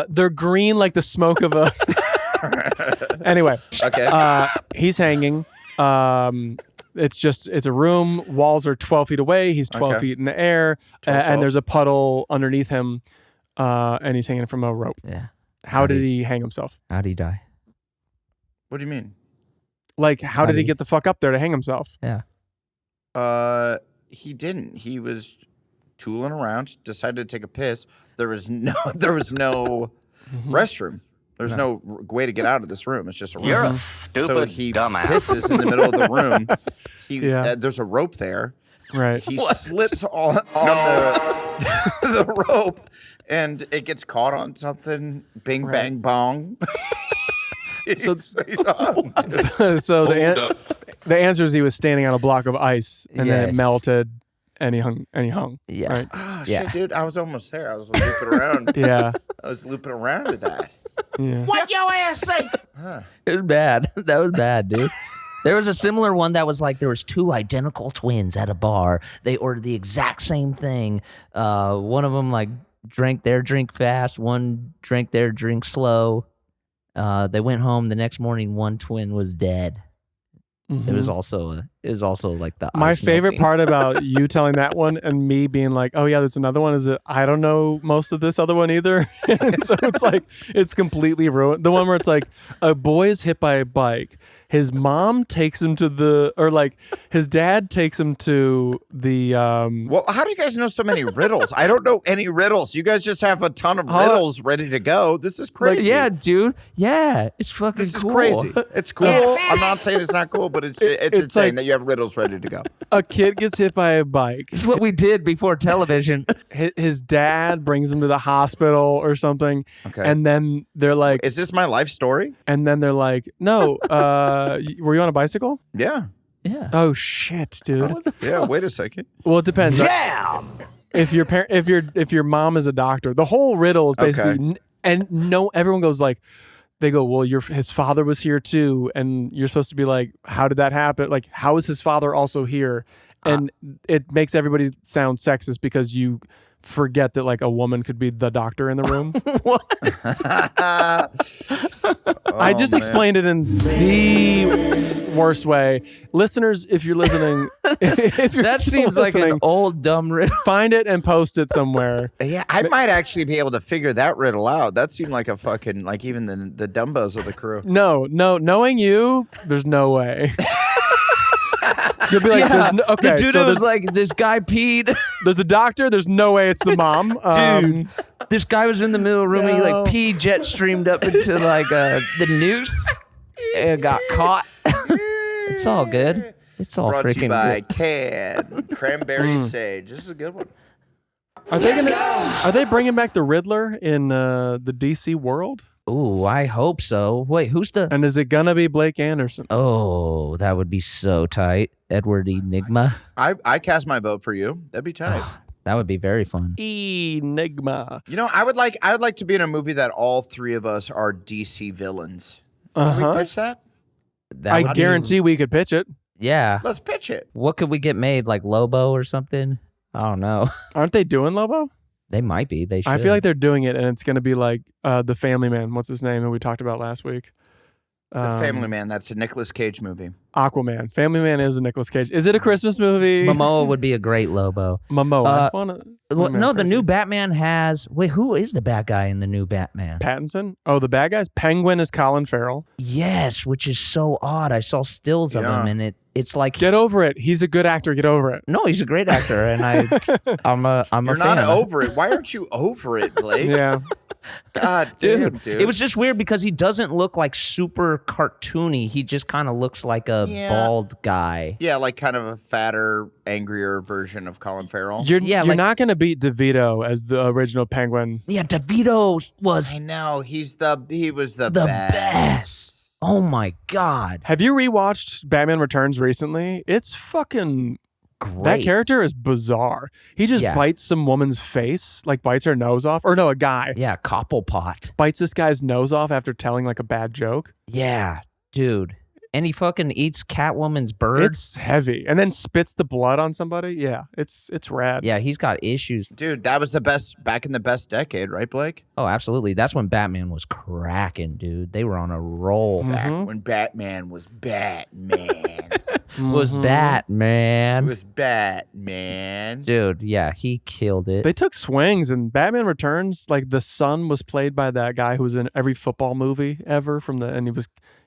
They're green like the smoke of a... Anyway. Okay. He's hanging. It's a room. Walls are 12 feet away. He's 12 feet in the air. 12. And there's a puddle underneath him. And he's hanging from a rope. Yeah. How did he hang himself? How did he die? What do you mean? Like, how did he get the fuck up there to hang himself? Yeah. He didn't. He was tooling around, decided to take a piss. There was no restroom. There's no way to get out of this room. It's just a room. You're a stupid So he dumbass. pisses in the middle of the room. There's a rope there. Right. He slips on the rope, and it gets caught on something. Bing, bang, bong. So he's on. So the answer is he was standing on a block of ice, and then it melted, and he hung. Yeah. Right? Oh, shit, dude. I was almost there. I was looping around. Yeah. I was looping around with that. Yeah. What your ass say? It was bad. That was bad, dude. There was a similar one that was like there was two identical twins at a bar. They ordered the exact same thing. One of them like drank their drink fast. One drank their drink slow. They went home the next morning. One twin was dead. Mm-hmm. It was also like the My ice favorite melting. part about you telling that one and me being like, oh yeah, there's another one, is that I don't know most of this other one either. And so it's like it's completely ruined. The one where it's like a boy is hit by a bike. His mom takes him his dad takes him to the Well, how do you guys know so many riddles? I don't know any riddles. You guys just have a ton of riddles ready to go. This is crazy. Yeah, dude. Yeah, it's fucking This is cool. crazy. It's cool. I'm not saying it's not cool, but it's insane like- that you have riddles ready to go. a kid gets hit by a bike. It's what we did before television. His dad brings him to the hospital or something. Okay. And then they're like, Is this my life story? no, were you on a bicycle? Yeah. Yeah. Oh shit, dude. Yeah. Wait a second. Well, it depends. Yeah. If your mom is a doctor, the whole riddle is basically, everyone goes like, they go, well, his father was here too, and you're supposed to be like, how did that happen? Like, how is his father also here? And it makes everybody sound sexist because you forget that like a woman could be the doctor in the room. I just explained it in the worst way. Listeners, if you're listening, That seems like an old dumb riddle. find it and post it somewhere. Yeah, I might actually be able to figure that riddle out. That seemed like a fucking, like even the Dumbos of the crew. No, knowing you, there's no way. You'll be like, Yeah, okay, the dude so was like, this guy peed. there's a doctor. There's no way it's the mom. Dude, this guy was in the middle of the room and he like pee jet streamed up into like the noose and got caught. It's all good. It's all Brought to freaking you by good. Can Cranberry Sage. This is a good one. Are they bringing back the Riddler in the DC world? Ooh, I hope so. Wait, who's the... And is it gonna be Blake Anderson? Oh, that would be so tight. Edward Enigma. I cast my vote for you. That'd be tight. That would be very fun. Enigma. You know, I would like to be in a movie that all three of us are DC villains. Can we pitch that? That I would be- guarantee we could pitch it. Yeah. Let's pitch it. What could we get made? Like Lobo or something? I don't know. Aren't they doing Lobo? They might be. They should. I feel like they're doing it, and it's gonna be like the Family Man. What's his name? Who we talked about last week? The Family Man. That's a Nicolas Cage movie. Aquaman. Family Man is a Nicolas Cage. Is it a Christmas movie? Momoa would be a great Lobo. Momoa. Well, no, the new Batman has... Wait, who is the bad guy in the new Batman? Pattinson. Oh, the bad guys. Penguin is Colin Farrell. Yes, which is so odd. I saw stills of him, and it's like... Get over it. He's a good actor. Get over it. No, he's a great actor, and I'm a You're fan. not over it. Why aren't you over it, Blake? Yeah. God damn, dude. It was just weird because he doesn't look like super cartoony. He just kind of looks like a bald guy. Yeah, like kind of a fatter, angrier version of Colin Farrell. You're like- not going to beat DeVito as the original Penguin. Yeah, DeVito was I know. He was the best. Oh my God. Have you rewatched Batman Returns recently? It's fucking great. That character is bizarre. He just bites some woman's face, like bites her nose off. Or no, a guy. Yeah, Copplepot. Bites this guy's nose off after telling like a bad joke. Yeah, dude. And he fucking eats Catwoman's bird. It's heavy. And then spits the blood on somebody. Yeah, it's rad. Yeah, he's got issues. Dude, that was the best back in the best decade, right, Blake? Oh, absolutely. That's when Batman was cracking, dude. They were on a roll. Back when Batman was Batman. Was Batman. Was Batman. Dude, yeah, he killed it. They took swings, and Batman Returns, like the son was played by that guy who was in every football movie ever and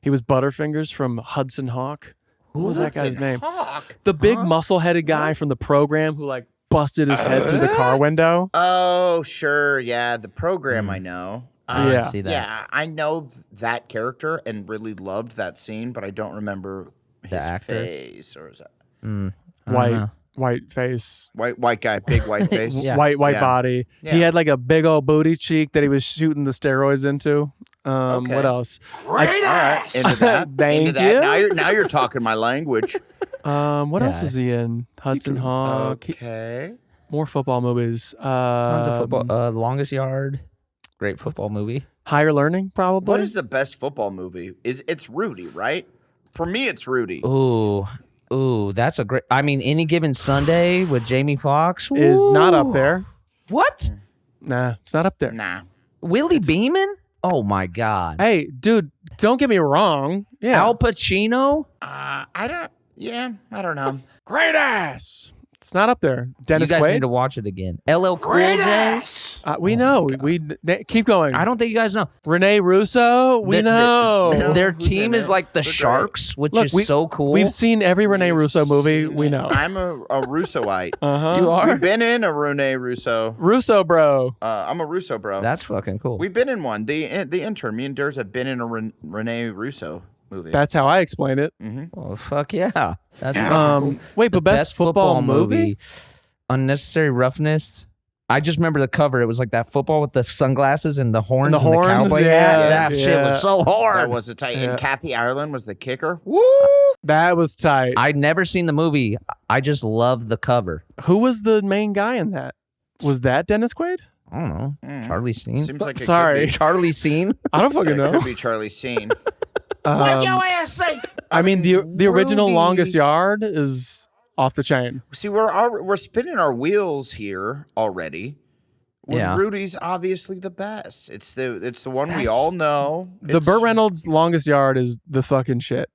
he was Butterfingers from Hudson Hawk. What was that guy's name? Hawk? The big muscle-headed guy from the program who like busted his head through the car window. Oh, sure. Yeah, the program I know. Yeah. See that. Yeah, I know that character and really loved that scene, but I don't remember his actor? face. Or is that White face. white guy, big white face? Yeah. White Yeah. body. Yeah. He had like a big old booty cheek that he was shooting the steroids into. Okay. What else? All right, into that. Thank into that. you. Now you're talking my language. What else is he in? Hudson Hawk. Okay. More football movies. Tons of football. Longest Yard. Great football movie. Higher Learning, probably. What is the best football movie? It's Rudy, right? For me, it's Rudy. Ooh, that's a great. I mean, Any Given Sunday with Jamie Foxx is not up there. What? Nah, it's not up there. Nah. Willie Beeman? Oh my God. Hey, dude, don't get me wrong. Yeah. Al Pacino? I don't know. Great ass. It's not up there. Dennis You guys Quaid. need to watch it again. LL Cool J? We know. We keep going. I don't think you guys know. Renee Russo. We know. Their Who's team in is it? like the They're great. Sharks, which Look, is so cool. We've seen every Renee Russo movie. We know. I'm a Russoite. You are? We've been in a Renee Russo. Russo, bro. I'm a Russo bro. That's fucking cool. We've been in one. The intern. Me and Durs have been in a Renee Russo movie. That's how I explain it. Oh, fuck yeah. That's fucking cool. Wait, but best football movie? Unnecessary Roughness. I just remember the cover. It was like that football with the sunglasses and the horns And the horns, cowboy yeah, hat. That shit yeah. was so hard. That was a tight. Yeah. And Kathy Ireland was the kicker. Woo! That was tight. I'd never seen the movie. I just loved the cover. Who was the main guy in that? Was that Dennis Quaid? I don't know. Charlie Sheen? Seems like it Sorry. Could be. Charlie Sheen? I don't fucking It know. could be Charlie Sheen. What your ass say? I mean, the original Rudy- Longest Yard is off the chain. See, we're spinning our wheels here already. When Yeah. Rudy's obviously the best. It's the one we all know. The Burt Reynolds Longest Yard is the fucking shit.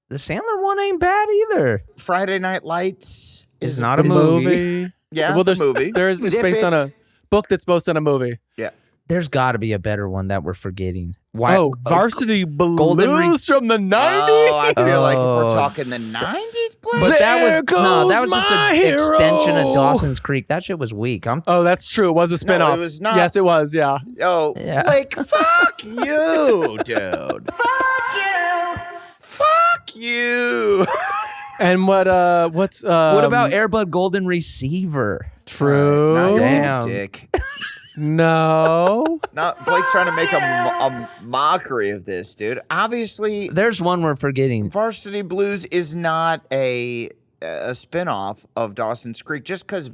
The Sandler one ain't bad either. Friday Night Lights It's is not a movie. Yeah, well, it's there's a movie. It's Zip based it. on a book that's based on a movie. Yeah. There's got to be a better one that we're forgetting. Why? Varsity Blues Golden from the 90s. Oh, I feel like if Oh. we're talking the 90s, Blake. But that There was just goes my an hero. extension of Dawson's Creek. That shit was weak. Oh, that's true. It was a spinoff. it was not. Yes, it was. Yeah. Oh, Yeah. Blake, fuck you, dude. Fuck you. And what's What about Airbud Golden Receiver? True? Now you're Damn. a dick. No. Now Blake's trying to make a mockery of this, dude. Obviously, There's one we're forgetting. Varsity Blues is not a spinoff of Dawson's Creek just because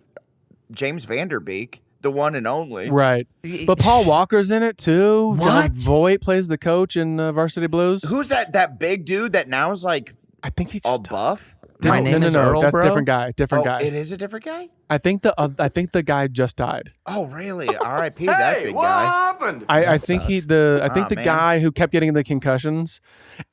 James Vanderbeek, the one and only. Right. But Paul Walker's in it too. John What? Voight plays the coach in Varsity Blues. Who's that big dude that now is like I think he's all just buff? My name is Earl, That's bro? a different guy. Different Oh, guy. it is a different guy? I think the guy just died. Oh, really? R.I.P. that big guy. happened? I think the man. guy who kept getting the concussions.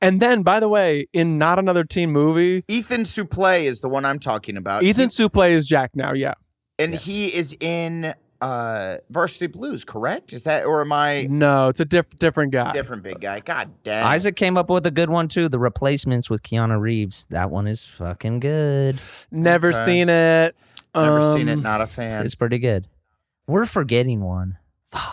And then, by the way, in Not Another Teen Movie, Ethan Suplee is the one I'm talking about. Ethan Suplee is Jack now. Yeah. And he is in Varsity Blues, correct? Is that, or am I No, it's a different guy. different big guy? God damn. Isaac came up with a good one too. The Replacements with Keanu Reeves. That one is fucking good. Never Okay. seen it. Never seen it. Not a fan. It's pretty good. We're forgetting one.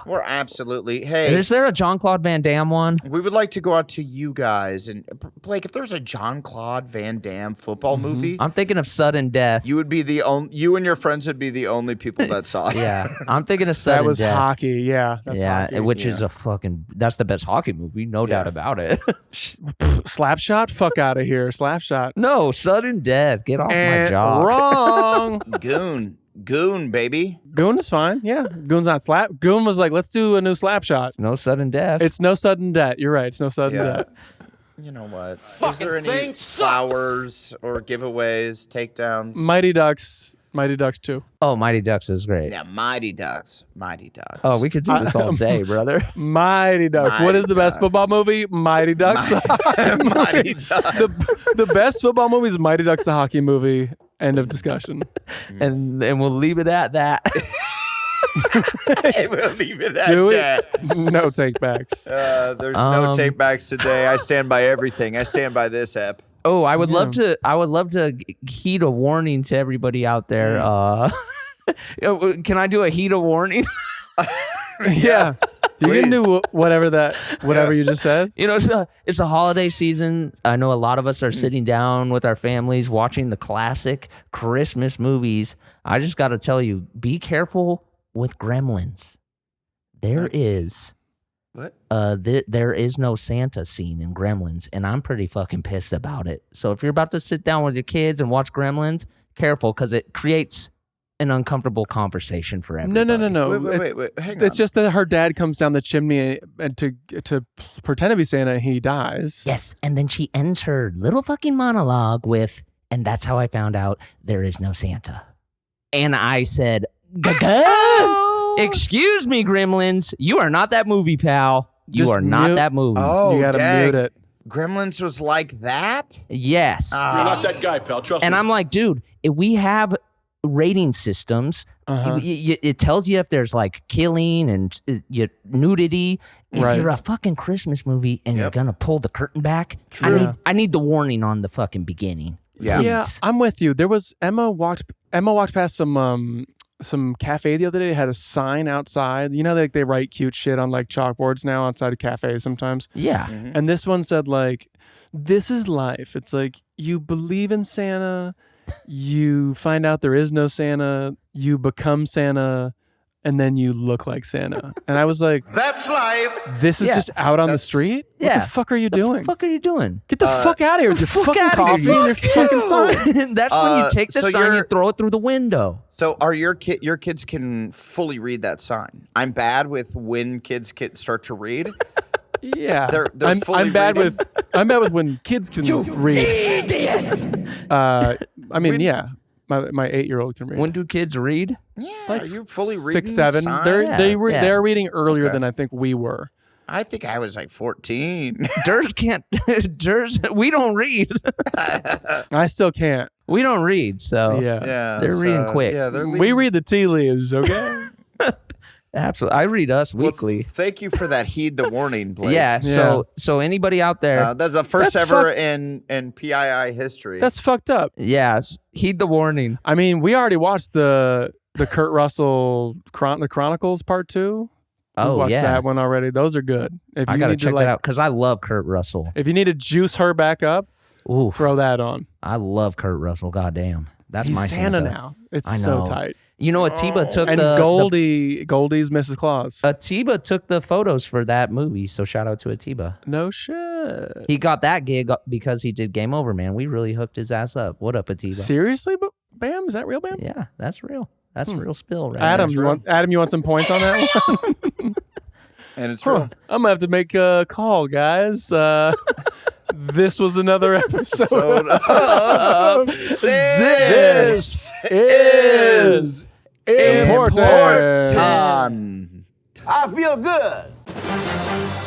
We're absolutely. Hey, Is there a Jean-Claude Van Damme one? we would like to go out to you guys and Blake. If there's a Jean-Claude Van Damme football movie, I'm thinking of Sudden Death. you would be the only. You and your friends would be the only people that saw it. Yeah, I'm thinking of Sudden That was Death. hockey. Yeah, that's hockey. which is that's the best hockey movie, no doubt about it. Slapshot? Fuck out of here. Slapshot. No, Sudden Death. Get off my And job. wrong. Goon, baby. Goon is fine. Yeah. Goon's not slap. Goon was like, let's do a new Slapshot. No Sudden Death. It's no sudden death. You're right. It's no sudden Yeah. death. You know what? Is there any flowers or giveaways, takedowns? Mighty Ducks 2. Oh, Mighty Ducks is great. Yeah, Mighty Ducks. Oh, we could do this all day, brother. Mighty Ducks. What is the best football movie? Mighty Ducks. Mighty Ducks. The best football movie is Mighty Ducks, the hockey movie. End of discussion. and we'll leave it at that. We'll leave it at Do that. it. No take backs. There's no take backs today. I stand by everything. I stand by this app. Oh, I would love to heed a warning to everybody out there. Can I do a heed a warning? Yeah. You can do whatever you just said. You know, it's the holiday season. I know a lot of us are sitting down with our families watching the classic Christmas movies. I just got to tell you, be careful with Gremlins. There is no Santa scene in Gremlins, and I'm pretty fucking pissed about it. So if you're about to sit down with your kids and watch Gremlins, careful, because it creates an uncomfortable conversation for everybody. No. Wait. Hang on. It's just that her dad comes down the chimney and to pretend to be Santa, he dies. Yes, and then she ends her little fucking monologue with, and that's how I found out there is no Santa. And I said, excuse me, Gremlins, you are not that movie, pal. You Just are not mute- that movie. Oh, You gotta dang. mute it. Gremlins was like that? Yes. You're not that guy, pal. Trust me. And I'm like, dude, if we have rating systems, Uh-huh. it tells you if there's like killing and nudity. If Right. you're a fucking Christmas movie and you're gonna pull the curtain back, True. I need the warning on the fucking beginning. Yeah. Yeah, Please. I'm with you. There was Emma walked past some cafe the other day. It had a sign outside. You know, they write cute shit on like chalkboards now outside of cafes sometimes. Yeah. And this one said like, "This is life." It's like you believe in Santa, you find out there is no Santa, you become Santa, and then you look like Santa. And I was like, That's life. "This is Yeah. just out on the That's- street? What Yeah. the fuck are you doing? The fuck are you doing? Get the fuck out of here with your fuck fucking outta coffee here. and your fucking sign." That's when you take the so sign, you you're- throw it through the window. So are your kids can fully read that sign? I'm bad with when kids start to read. Yeah, They're fully I'm bad reading. with when kids can read. I mean, yeah, my 8-year-old can read. When do kids read? Yeah, are you fully reading 6, 7. signs? They're reading earlier Okay. than I think we were. I think I was like 14. We don't read. I still can't. We don't read, so Yeah, Yeah, They're reading quick. Yeah, they're we read the tea leaves. Okay. absolutely. I read us Well, weekly. thank you for that. Heed the warning, Blake. Yeah, so anybody out there, That's the first That's ever in PII history. That's fucked up. yeah, heed the warning. I mean, we already watched the Kurt Russell the Chronicles Part 2. We Oh watched yeah, that one already. Those are good. If I you gotta need check to that out because I love Kurt Russell. if you need to juice her back up, Ooh, throw that on. I love Kurt Russell. Goddamn, that's He's my Santa Santa now. It's I so know. tight. You know, Atiba took And the Goldie's Mrs. Claus. Atiba took the photos for that movie. So shout out to Atiba. No shit. He got that gig because he did Game Over, man. We really hooked his ass up. What up, Atiba? Seriously, but Bam, is that real, Bam? Yeah, that's real. That's a real spill, right? Adam, there. you want some points on that one? and it's Huh. real. I'm gonna have to make a call, guys. This was another episode of This is Important. Important. I feel good.